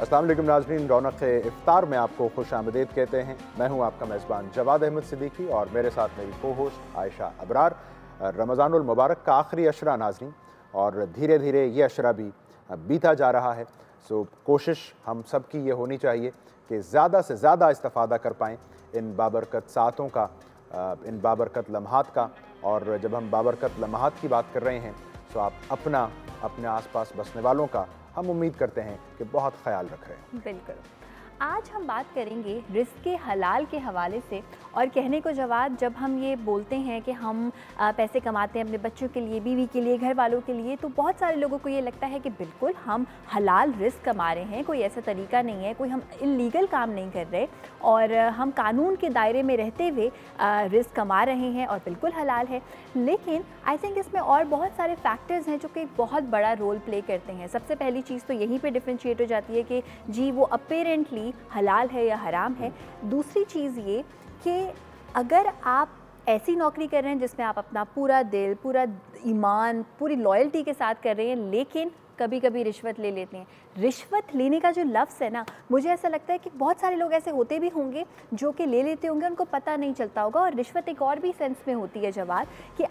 अस्सलाम वालेकुम नाज़रीन, रौनक इफ्तार में आपको खुश आमदीद कहते हैं। मैं हूं आपका मेज़बान जवाद अहमद सिद्दीकी और मेरे साथ मेरी को होस्ट आयशा अबरार। रमज़ानुल मुबारक का आखिरी अशरा नाज़रीन, और धीरे धीरे ये अशरा भी बीता जा रहा है। सो कोशिश हम सब की ये होनी चाहिए कि ज़्यादा से ज़्यादा इस्तिफ़ादा कर पाएँ इन बाबरकत सातों का, इन बाबरकत लम्हात का। और जब हम बाबरकत लम्हात की बात कर रहे हैं तो आप अपने आसपास बसने वालों का हम उम्मीद करते हैं कि बहुत ख्याल रख रहे हैं। बिल्कुल। आज हम बात करेंगे रिस्क के हलाल के हवाले से। और कहने को जवाब, जब हम ये बोलते हैं कि हम पैसे कमाते हैं अपने बच्चों के लिए, बीवी के लिए, घर वालों के लिए, तो बहुत सारे लोगों को ये लगता है कि बिल्कुल हम हलाल रिस्क कमा रहे हैं, कोई ऐसा तरीका नहीं है, कोई हम इल्लीगल काम नहीं कर रहे और हम कानून के दायरे में रहते हुए रिस्क कमा रहे हैं और बिल्कुल हलाल है। लेकिन आई थिंक इसमें और बहुत सारे फैक्टर्स हैं जो कि बहुत बड़ा रोल प्ले करते हैं। सबसे पहली चीज़ तो यहीं पे डिफ्रेंशिएट हो जाती है कि जी वो अपेरेंटली हलाल है या हराम है। दूसरी चीज़ ये कि अगर आप ऐसी नौकरी कर रहे हैं जिसमें आप अपना पूरा दिल, पूरा ईमान, पूरी लॉयल्टी के साथ कर रहे हैं, लेकिन कभी कभी रिश्वत ले लेते हैं। रिश्वत लेने का जो लफ्ज़ है ना, मुझे ऐसा लगता है कि बहुत सारे लोग ऐसे होते भी होंगे जो कि ले लेते होंगे, उनको पता नहीं चलता होगा। और रिश्वत एक और भी सेंस में होती है जवाब, कि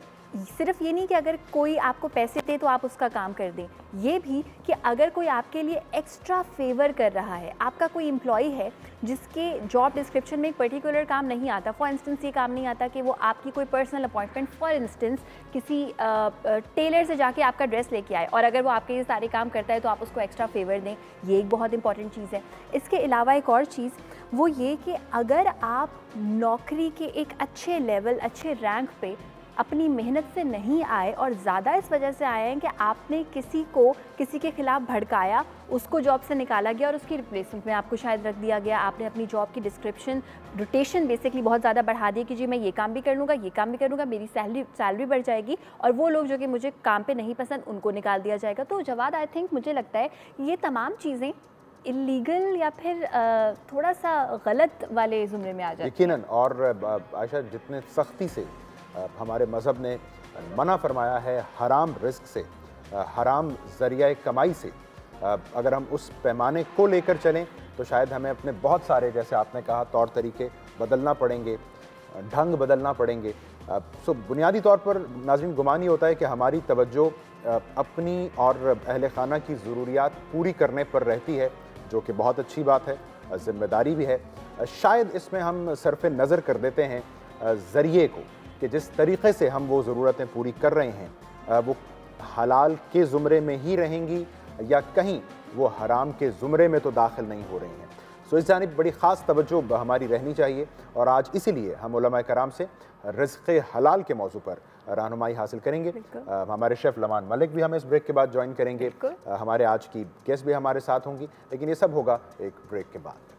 सिर्फ ये नहीं कि अगर कोई आपको पैसे दे तो आप उसका काम कर दें, ये भी कि अगर कोई आपके लिए एक्स्ट्रा फेवर कर रहा है, आपका कोई एम्प्लॉई है जिसके जॉब डिस्क्रिप्शन में एक पर्टिकुलर काम नहीं आता, फॉर इंस्टेंस ये काम नहीं आता कि वो आपकी कोई पर्सनल अपॉइंटमेंट, फॉर इंस्टेंस किसी टेलर से जाके आपका ड्रेस लेके आए, और अगर वो आपके ये सारे काम करता है तो आप उसको एक्स्ट्रा फेवर दें, ये एक बहुत इंपॉर्टेंट चीज़ है। इसके अलावा एक और चीज़ वो ये कि अगर आप नौकरी के एक अच्छे लेवल, अच्छे रैंक पे अपनी मेहनत से नहीं आए और ज़्यादा इस वजह से आए हैं कि आपने किसी के ख़िलाफ़ भड़काया, उसको जॉब से निकाला गया और उसकी रिप्लेसमेंट में आपको शायद रख दिया गया, आपने अपनी जॉब की डिस्क्रिप्शन, रोटेशन बेसिकली बहुत ज़्यादा बढ़ा दी कि जी मैं ये काम भी कर लूँगा, ये काम भी कर लूँगा, मेरी सैलरी बढ़ जाएगी, और वो लोग जो कि मुझे काम पे नहीं पसंद उनको निकाल दिया जाएगा। तो जवाद, आई थिंक मुझे लगता है ये तमाम चीज़ें इल्लीगल या फिर थोड़ा सा गलत वाले ज़ुमरे में आ जाती हैं। यकीनन। और आयशा, जितने सख्ती से हमारे मज़हब ने मना फरमाया है हराम रिस्क से, हराम ज़रिया कमाई से, अगर हम उस पैमाने को लेकर चलें तो शायद हमें अपने बहुत सारे, जैसे आपने कहा, तौर तरीके बदलना पड़ेंगे, ढंग बदलना पड़ेंगे। सो बुनियादी तौर पर नाज़रीन, गुमान ही होता है कि हमारी तवज्जो अपनी और अहले खाना की ज़रूरियात पूरी करने पर रहती है, जो कि बहुत अच्छी बात है, ज़िम्मेदारी भी है। शायद इसमें हम सरफ़ नज़र कर देते हैं ज़रिए को, कि जिस तरीक़े से हम वो ज़रूरतें पूरी कर रहे हैं वो हलाल के ज़ुमरे में ही रहेंगी या कहीं वो हराम के ज़ुमरे में तो दाखिल नहीं हो रही हैं। सो इस जानिब बड़ी ख़ास तवज्जो हमारी रहनी चाहिए। और आज इसीलिए हम उलमा कराम से रिज़्क़ हलाल के मौजू पर रहनुमाई हासिल करेंगे। हमारे शेफ़ लमान मलिक भी हमें इस ब्रेक के बाद ज्वाइन करेंगे। हमारे आज की गेस्ट भी हमारे साथ होंगी, लेकिन ये सब होगा एक ब्रेक के बाद।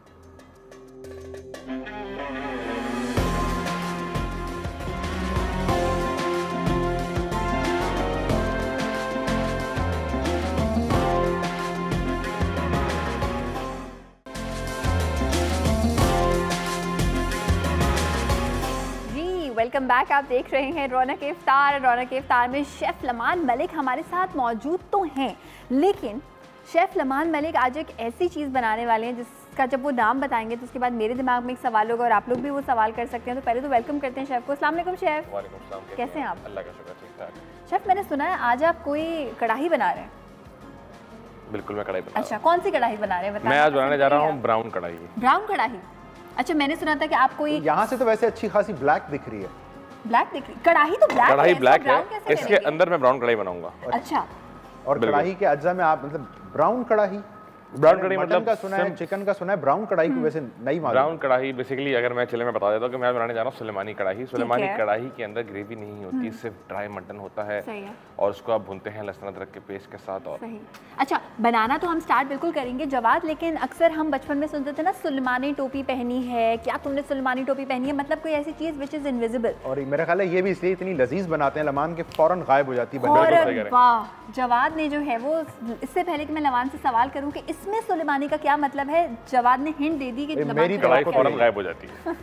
Welcome back. आप देख रहे हैं रौनक इफ्तार। रौनक इफ्तार में शेफ़ लमान मलिक हमारे साथ मौजूद तो हैं, लेकिन शेफ़ लमान मलिक आज एक ऐसी चीज़ बनाने वाले हैं जिसका जब वो नाम बताएंगे तो उसके बाद मेरे दिमाग में एक सवाल होगा और आप लोग भी वो सवाल कर सकते हैं। तो पहले तो वेलकम करते हैं शेफ़ को। अस्सलाम वालेकुम शेफ़। वालेकुम सलाम। कैसे हैं आप? अल्लाह का शुक्र, ठीक ठाक। शेफ़, मैंने सुना है आज आप कोई कढ़ाई बना रहे हैं। बिल्कुल, मैं कढ़ाई बना रहा हूं। अच्छा, कौन सी कढ़ाई बना रहे हैं? मैं आज बनाने जा रहा हूँ ब्राउन कढ़ाई। ब्राउन कढ़ाई? अच्छा, मैंने सुना था कि आप कोई, यहाँ से तो वैसे अच्छी खासी ब्लैक दिख रही है। ब्लैक दिख रही कढ़ाई? तो ब्लैक कढ़ाई ब्लैक है, कैसे इसके अंदर मैं ब्राउन कढ़ाई बनाऊंगा। अच्छा। और कढ़ाई के अज्जा में आप मतलब ब्राउन कढ़ाई मतलब का सुना है, चिकन का सुना है, ब्राउन कढ़ाई को वैसे नहीं मालूम। ब्राउन कढ़ाई बेसिकली, अगर मैं चले मैं बता देता हूँ कि मैं बनाने जा रहा हूँ सुलेमानी कढ़ाई। सुलेमानी कढ़ाई के अंदर ग्रेवी नहीं होती, सिर्फ ड्राई मटन होता है और उसको आप भूनते हैं लहसुन अदरक के पेस्ट के साथ। और सही। अच्छा, बनाना तो हम स्टार्ट बिल्कुल करेंगे जवाद, लेकिन अक्सर हम बचपन में सुनते थे ना, सुलेमानी टोपी पहनी है, क्या तुमने सुलेमानी टोपी पहनी है, मतलब कोई ऐसी चीज विच इज इनविजिबल। और मेरा ख्याल है ये भी इसलिए इतनी लजीज बनाते हैं लमान के फौरन गायब हो जाती है। वाह, जवाद ने जो है वो, इससे पहले कि मैं लमान से सवाल करूं कि इसमें सुलेमानी का क्या मतलब है, जवाद ने हिंट दे दी कि मेरी कढ़ाई फौरन गायब हो जाती है।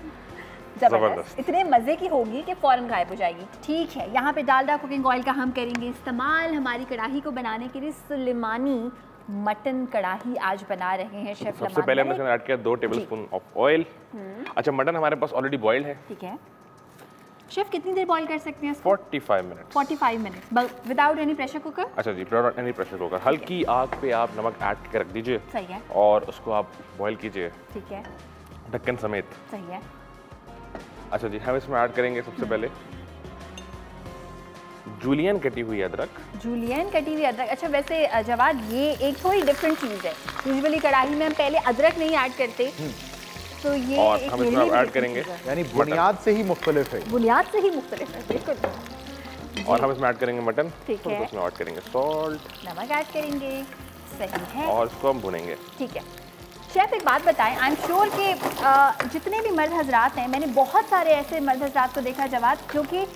जबरदस्त, इतने मज़े की होगी कि फ़ौरन गायब हो जाएगी। ठीक है, यहाँ पे डालडा कुकिंग ऑयल का हम करेंगे इस्तेमाल हमारी कढ़ाई को बनाने के लिए। सुलेमानी मटन कढ़ाही आज बना रहे हैं शेफ लमान। सबसे पहले हमने इसमें ऐड किया 2 टेबलस्पून ऑफ ऑयल। अच्छा, मटन हमारे पास ऑलरेडी बॉइल्ड है। ठीक है शेफ, कितनी देर बॉईल कर सकते हैं इसको? 45 minute. 45 minute without any pressure cooker? अच्छा जी, विदाउट एनी प्रेशर कुकर। हल्की आग पे आप नमक ऐड करके रख दीजिए। सही है। और उसको आप बॉईल कीजिए। ठीक है। ढक्कन समेत। सही है। अच्छा जी, हम इसमें ऐड करेंगे सबसे पहले जूलियन कटी हुई अदरक। जूलियन कटी हुई अदरक। अच्छा वैसे जवाद, ये एक थोड़ी डिफरेंट चीज़ है। यूजुअली कढ़ाई में हम पहले अदरक नहीं ऐड करते, तो ये और एक हम इसमें ऐड करेंगे, यानी बुनियाद से ही मुख्तलिफ है। बुनियाद से ही मुख्तलिफ है, बिल्कुल। और हम इसमें ऐड करेंगे मटन। ठीक है। उसमें ऐड करेंगे सॉल्ट, नमक ऐड करेंगे। सही है। और इसको हम भुनेंगे। ठीक है शेफ, एक बात बताएं, आई एम श्योर कि जितने भी मर्द हजरात हैं, मैंने बहुत सारे ऐसे मर्द हजरात को देखा जवाब, क्योंकि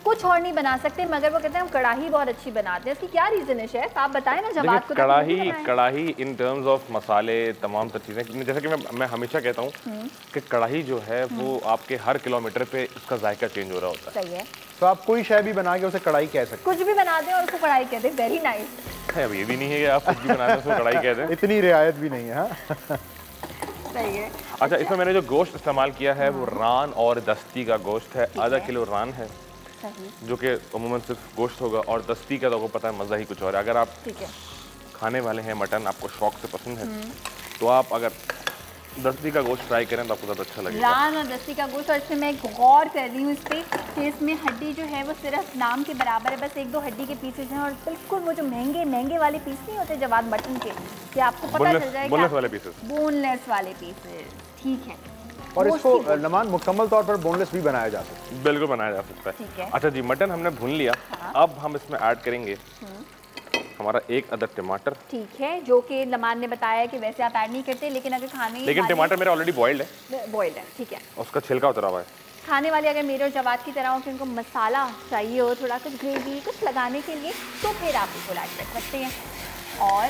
कुछ और नहीं बना सकते मगर वो कहते हैं हम कढ़ाई बहुत अच्छी बनाते हैं। इसकी क्या रीज़न है शेफ, आप बताएं ना जवाब को। कढ़ाई इन टर्म्स ऑफ मसाले तमाम तर चीज़ें, जैसे कि मैं हमेशा कहता हूँ कि कढ़ाई जो है वो आपके हर किलोमीटर पे उसका जायका चेंज हो रहा होता है। सही है। तो आप कोई शय भी बना के उसे कढ़ाई कह सकते हैं, कुछ भी बना दें और उसको कढ़ाई कह दें। Very nice. अब ये भी नहीं है कि आप कुछ भी बना दें उसको कढ़ाई कह दें। इतनी रियायत भी नहीं है। सही है। अच्छा, इसमें मैंने जो गोश्त इस्तेमाल किया है वो रान और दस्ती का गोश्त है। आधा किलो रान है जो कि अमूमन सिर्फ गोश्त होगा, और दस्ती का तो आपको पता है मज़ा ही कुछ और है। अगर आप खाने वाले हैं मटन, आपको शौक से पसंद है, तो आप अगर दस्ती का गोश्त ट्राई करें तो आपको ज़्यादा अच्छा लगेगा। रान और दस्ती का गोश्त। और इसमें मैं गौर कर रही हूँ इस पर कि इसमें हड्डी जो है वो सिर्फ नाम के बराबर है, बस 1-2 हड्डी के पीसेज हैं, और बिल्कुल वो जो महंगे वाले पीस नहीं होते जवाब मटन के, कि आपको पता चल जाएगा। बोनलेस वाले पीसेस। बोनलेस वाले पीसेज, ठीक है। और इसको लमान मुकम्मल तौर पर बोनलेस भी बनाया जा सकता है। बिल्कुल बनाया जा सकता है। ठीक है। अच्छा जी, मटन हमने भून लिया। अब हम इसमें ऐड करेंगे हमारा 1 अदद टमाटर। ठीक है, जो कि लमान ने बताया कि वैसे आप ऐड नहीं करते, लेकिन अगर लेकिन टमाटर मेरा ऑलरेडी बॉइल्ड है। ठीक है। उसका छिलका उतरा हुआ है। खाने वाले अगर मेरे और जवाद की तरह हो कि उनको मसाला चाहिए हो, थोड़ा कुछ ग्रेवी कुछ लगाने के लिए, तो फिर आप इसको ऐड कर सकते हैं। और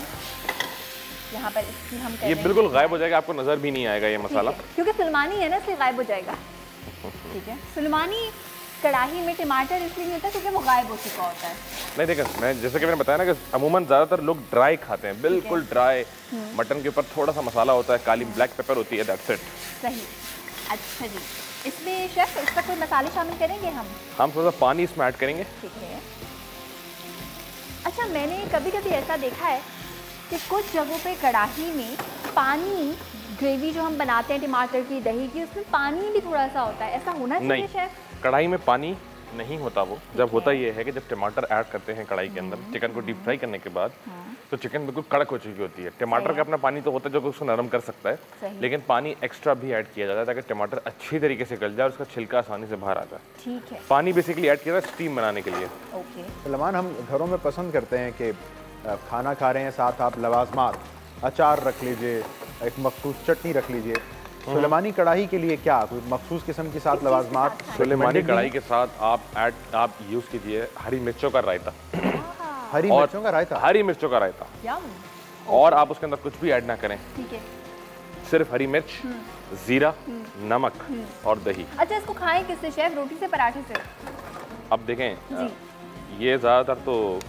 यहाँ पर इसकी हम ये बिल्कुल गायब हो जाएगा, आपको नजर भी नहीं आएगा ये मसाला, क्योंकि सुलेमानी है ना, इसलिए गायब हो जाएगा। ठीक है। सुलेमानी कढ़ाई में टमाटर इसलिए नहीं होता क्योंकि वो गायब हो चुका होता है। नहीं देखा, मैं जैसे कि मैंने बताया ना कि अमूमन ज़्यादातर लोग ड्राई खाते हैं, बिल्कुल ड्राई। मटन के ऊपर थोड़ा सा मसाला होता है, काली ब्लैक पेपर होती है, दैट्स इट। सही। अच्छा जी, इसमें शेफ इसका कोई मसाले शामिल करेंगे हम थोड़ा सा पानी इसमें ऐड करेंगे। ठीक है। अच्छा, मैंने कभी कभी ऐसा देखा है कि कुछ जगहों पे कढ़ाई में पानी, ग्रेवी जो हम बनाते हैं टमाटर की, दही की, उसमें पानी भी थोड़ा सा होता है, ऐसा होना चाहिए शेफ? कढ़ाई में पानी नहीं होता वो। जब होता ये है कि जब टमाटर ऐड करते हैं कढ़ाई के अंदर चिकन को डीप फ्राई करने के बाद, तो चिकन बिल्कुल कड़क हो चुकी होती है। टमाटर का अपना पानी तो होता है जो कि उसको नरम कर सकता है, लेकिन पानी एक्स्ट्रा भी ऐड किया जाता है ताकि टमाटर अच्छी तरीके से गल जाए और उसका छिलका आसानी से बाहर आ जाए। ठीक है। पानी बेसिकली ऐड किया जाता है स्टीम बनाने के लिए। ओके। लमान, हम घरों में पसंद करते हैं कि खाना खा रहे हैं, साथ आप लवाजमात, अचार रख लीजिए, एक मखसूस चटनी रख लीजिए। सुलेमानी कढ़ाई के लिए क्या कोई मखसूस किस्म के साथ लवाजमात? सुलेमानी कढ़ाई के साथ आप यूज़ कीजिए हरी मिर्चों का रायता। हरी मिर्चों का रायता? हरी मिर्चों का रायता। और आप उसके अंदर कुछ भी ऐड ना करें, ठीक है, सिर्फ हरी मिर्च, जीरा, नमक और दही। अच्छा, इसको खाएं किससे शेफ, रोटी से, पराठे से? अब देखें, ये ज़्यादातर तो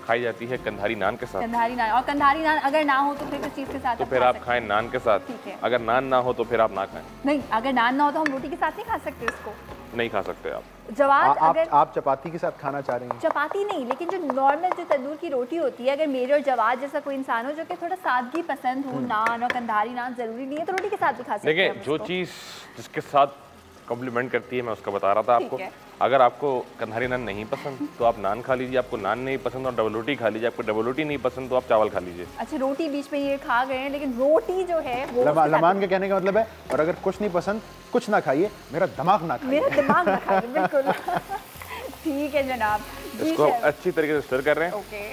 खाई जाती है कंधारी नान के साथ। कंधारी नान, और कंधारी नान अगर ना हो तो फिर किस चीज़ के साथ? तो फिर आप खाएं नान के साथ। अगर नान ना हो तो फिर आप ना खाएं। नहीं, अगर नान ना हो तो हम रोटी के साथ नहीं खा सकते इसको? नहीं खा सकते आप। जवाब, अगर आप चपाती के साथ खाना चाह रहे हैं? चपाती नहीं, लेकिन जो नॉर्मल जो तंदूर की रोटी होती है, अगर मेरे और जवाब जैसा कोई इंसान हो जो कि थोड़ा सादगी पसंद हो, नान और कंधारी नान जरूरी नहीं है, तो रोटी के साथ भी खा सकते हैं। देखिए, जो चीज़ जिसके साथ कॉम्प्लीमेंट करती है, मैं उसका बता रहा था आपको। अगर आपको कंधारी नान नहीं पसंद तो आप नान खा लीजिए, आपको नान नहीं पसंद और डबल रोटी खा लीजिए, आपको डबल रोटी नहीं पसंद तो आप चावल खा लीजिए। अच्छा, रोटी बीच में ये खा गए हैं, लेकिन रोटी जो है वो लमान के कहने का मतलब है, और अगर कुछ नहीं पसंद कुछ ना खाइए, मेरा दिमाग ना खाइए। मेरा दिमाग ना खाइए, बिल्कुल। ठीक है जनाब। इसको अच्छी तरीके से स्टर कर रहे हैं। ओके।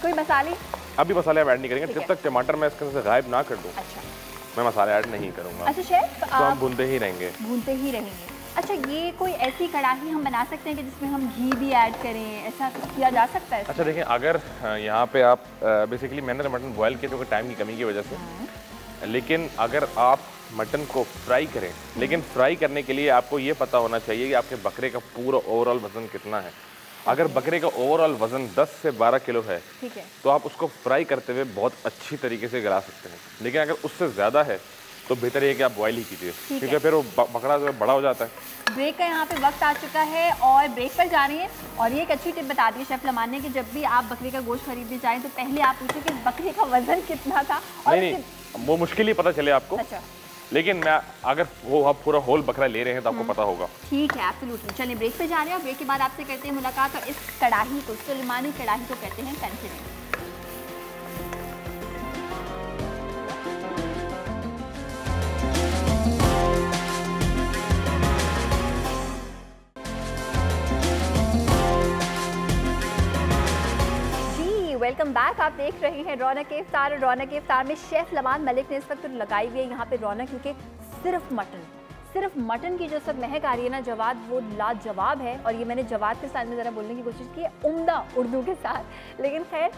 कोई मसाले? अभी मसाले आप ऐड नहीं करेंगे जब तक टमाटर मैं इसके अंदर से गायब ना कर दूं। अच्छा, मैं मसाले ऐड नहीं करूंगा। अच्छा शेफ, तो हम भूनते ही रहेंगे। अच्छा, ये कोई ऐसी कढ़ाई हम बना सकते हैं कि जिसमें हम घी भी ऐड करें, ऐसा किया जा सकता है? अच्छा देखिए, अगर यहाँ पे आप बेसिकली मैंने तो मटन बॉयल किया क्योंकि टाइम की कमी की वजह से, लेकिन अगर आप मटन को फ्राई करें, लेकिन फ्राई करने के लिए आपको ये पता होना चाहिए कि आपके बकरे का पूरा ओवरऑल वजन कितना है। अगर बकरे का ओवरऑल वजन 10 से 12 किलो है, ठीक है, तो आप उसको फ्राई करते हुए बहुत अच्छी तरीके से गला सकते हैं। लेकिन अगर उससे ज़्यादा है तो बेहतर है कि आप बॉयल ही कीजिए, क्योंकि फिर वो बकरा जो है बड़ा हो जाता है। ब्रेक का यहाँ पे वक्त आ चुका है और ब्रेक पर जा रही है। और ये एक अच्छी टिप बता दी शेफ लमान ने कि जब भी आप बकरे का गोश्त खरीदने जाएं तो पहले आप पूछें कि बकरे का वजन कितना था। और नहीं, वो मुश्किल ही पता चले आपको। अच्छा, लेकिन मैं अगर वो आप पूरा होल बकरा ले रहे हैं तो आपको पता होगा। ठीक है, एब्सोल्युटली। चलिए ब्रेक पे जा रहे हैं और ब्रेक के बाद आपसे करते हैं मुलाकात और इस कढ़ाई को, सुलेमानी कढ़ाई को कहते हैं कंसिडर। Welcome back. आप देख रहे हैं रौनक इफ्तार। रौनक इफ्तार में शेफ लमान मलिक ने इस वक्त लगाई हुई है यहाँ पे रौनक, क्योंकि सिर्फ मटन की जो सब महक आ रही है ना जवाद, वो लाजवाब है। और ये मैंने जवाद के साथ में ज़रा बोलने की कोशिश की है उम्दा उर्दू के साथ। लेकिन खैर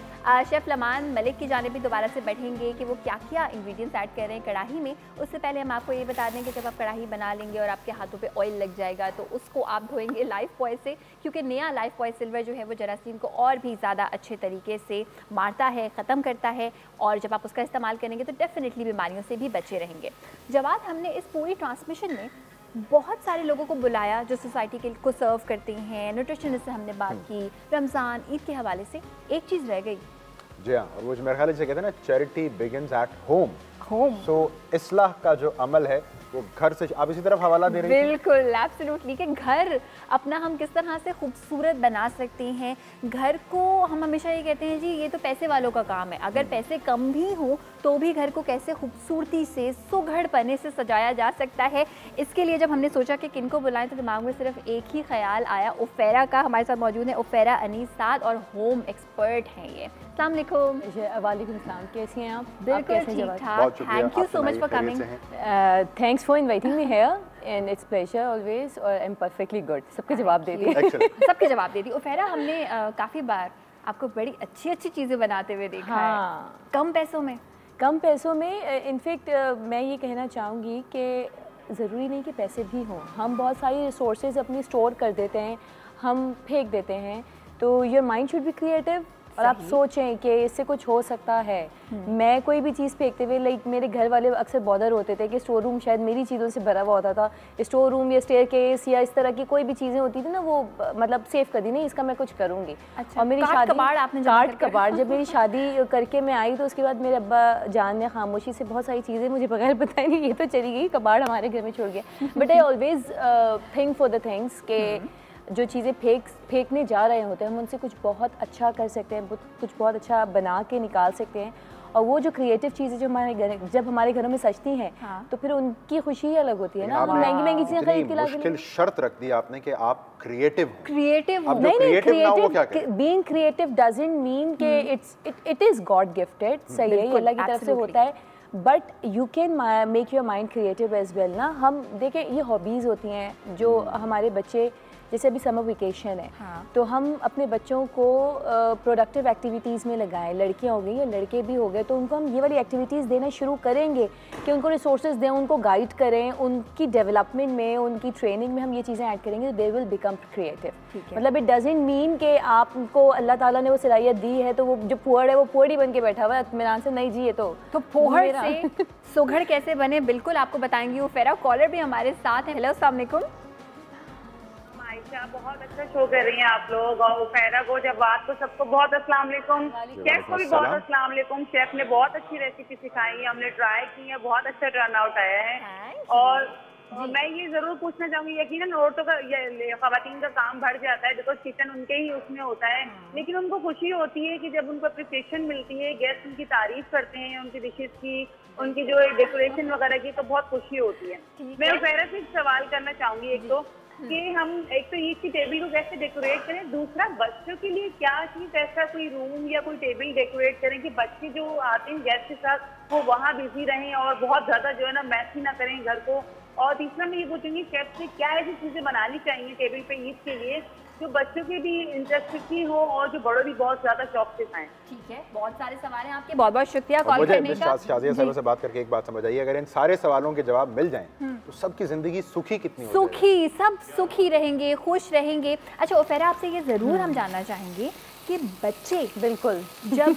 शेफ़ लमान मलिक की जानिब भी दोबारा से बैठेंगे कि वो क्या क्या इंग्रेडिएंट्स ऐड कर रहे हैं कढ़ाई में। उससे पहले हम आपको ये बता दें कि जब आप कढ़ाई बना लेंगे और आपके हाथों पे ऑयल लग जाएगा तो उसको आप धोएंगे लाइफ बॉय से, क्योंकि नया लाइफ बॉय सिल्वर जो है वो जरासीम को और भी ज़्यादा अच्छे तरीके से मारता है, ख़त्म करता है। और जब आप उसका इस्तेमाल करेंगे तो डेफिनेटली बीमारियों से भी बचे रहेंगे। जवाद, हमने इस पूरी ट्रांसमिशन में बहुत सारे लोगों को बुलाया जो सोसाइटी के को सर्व करते हैं, न्यूट्रिशनिस्ट से हमने बात की, रमज़ान ईद के हवाले से। एक चीज़ रह गई। जी हाँ, और वो जो मेरे ख्याल से कहते हैं ना, चैरिटी बिगिंस एट होम। सो इस्लाह का जो अमल है वो घर से, आप इसी तरफ हवाला दे रही हैं। बिल्कुल, एब्सोल्युटली, कि घर अपना हम किस तरह से खूबसूरत बना सकते हैं। घर को हम हमेशा ये कहते हैं जी ये तो पैसे वालों का काम है, अगर पैसे कम भी हो तो भी घर को कैसे खूबसूरती से, सुघड़ पने से सजाया जा सकता है। इसके लिए जब हमने सोचा कि किनको बुलाएं तो दिमाग में सिर्फ एक ही ख्याल आया, उफेरा का। हमारे साथ मौजूद है उफेरा अनीस साद और होम एक्सपर्ट हैं ये। अस्सलाम वालेकुम। वालेकुम सलाम, कैसी हैं आप? बिल्कुल ठीक ठाक, thank you so much for coming. Thanks for inviting me here and it's pleasure always. और आई एम परफेक्टली गुड। सबके जवाब दे दिए। सबके जवाब दे दिए। उफेरा, हमने काफ़ी बार आपको बड़ी अच्छी अच्छी चीज़ें बनाते हुए देखा है, कम पैसों में। इनफैक्ट मैं ये कहना चाहूँगी कि ज़रूरी नहीं कि पैसे भी हों, हम बहुत सारी रिसोर्सेज अपनी स्टोर कर देते हैं, हम फेंक देते हैं। तो your mind should be creative और आप सोचें कि इससे कुछ हो सकता है। मैं कोई भी चीज़ फेंकते हुए, लाइक मेरे घर वाले अक्सर बॉदर होते थे कि स्टोर रूम शायद मेरी चीज़ों से भरा हुआ होता था। स्टोर रूम या स्टेयर केस या इस तरह की कोई भी चीज़ें होती थी ना, वो मतलब सेव कर दी, नहीं इसका मैं कुछ करूँगी। अच्छा, और मेरी शादी कबाड़ जब मेरी शादी करके मैं आई तो उसके बाद मेरे अब्बा जान ने खामोशी से बहुत सारी चीज़ें मुझे बगैर बताई नहीं, ये तो चली गई, कबाड़ हमारे घर में छोड़ गया। But I always think for the things के जो चीज़ें फेंकने जा रहे होते हैं हम उनसे कुछ बहुत अच्छा कर सकते हैं, कुछ बहुत अच्छा बना के निकाल सकते हैं। और वो जो क्रिएटिव चीज़ें जब हमारे घरों में सजती हैं, तो फिर उनकी खुशी ही अलग होती है ना। हम महंगी चीज़ें खरीद के मुश्किल शर्त रख दी आपने कि आप क्रिएटिव नहीं, बीइंग क्रिएटिव डजंट मीन कि इट इज़ गॉड गिफ्टेड, सही है, ये अल्लाह की तरफ से होता है, but you can make your mind creative as well ना। हम देखें, ये हॉबीज़ होती हैं जो हमारे बच्चे, जैसे अभी समर वेकेशन है, तो हम अपने बच्चों को प्रोडक्टिव एक्टिविटीज़ में लगाएं, लड़कियां हो गई या लड़के भी हो गए, तो उनको हम ये वाली एक्टिविटीज़ देना शुरू करेंगे कि उनको रिसोर्सेज दें, उनको गाइड करें, उनकी डेवलपमेंट में, उनकी ट्रेनिंग में हम ये चीज़ें ऐड करेंगे, दे विल बिकम क्रिएटिव। मतलब इट डजंट मीन कि आपको अल्लाह ताला ने वो सलाहियत दी है तो वो जो पुअर है वो पुअर ही बन के बैठा हुआ है इत्मीनान से, नहीं जी, ये तो पुअर से सुघड़ कैसे बने, बिल्कुल आपको बताएंगी उफेरा। कॉलर भी हमारे साथ है। हेलो, अस्सलाम वालेकुम। बहुत अच्छा शो कर रही हैं आप लोग, और उफेरा को, जवाद को, सबको बहुत अस्सलाम वालेकुम। शेफ को भी बहुत अस्सलाम वालेकुम। शेफ ने बहुत अच्छी रेसिपी सिखाई है, हमने ट्राई की है, बहुत अच्छा टर्न आउट आया है। और मैं ये जरूर पूछना चाहूंगी, यकीनन औरतों का, खवातीन का काम बढ़ जाता है, बिकॉज किचन उनके ही उसमें होता है, लेकिन उनको खुशी होती है कि जब उनको अप्रिसिएशन मिलती है, गेस्ट उनकी तारीफ करते हैं, उनकी डिशेज की, उनकी जो डेकोरेशन वगैरह की, तो बहुत खुशी होती है। मैं उफेरा से सवाल करना चाहूंगी, एक तो कि हम एक तो ईद की टेबल को कैसे डेकोरेट करें, दूसरा बच्चों के लिए क्या चीज, ऐसा कोई रूम या कोई टेबल डेकोरेट करें कि बच्चे जो आते हैं गेस्ट के साथ वो वहाँ बिजी रहें और बहुत ज्यादा जो है ना मैसी ना करें घर को। और तीसरा मैं ये पूछूंगी शेफ से, क्या ऐसी चीजें बनानी चाहिए टेबल पे ईद के लिए जो बच्चों के भी इंटरेस्टिंग हो और जो बड़ों भी बहुत ज्यादा शौक से खाएं। ठीक है, बहुत सारे सवाल हैं आपके, बहुत बहुत शुक्रिया कॉल करने का। शाजिया साहब से बात करके एक बात समझ आई, अगर इन सारे सवालों के जवाब मिल जाएं तो सबकी जिंदगी सुखी कितनी होगी? सुखी, सब सुखी रहेंगे, खुश रहेंगे। अच्छा उफेरा, आपसे ये जरूर हम जानना चाहेंगे कि बच्चे, बिल्कुल, जब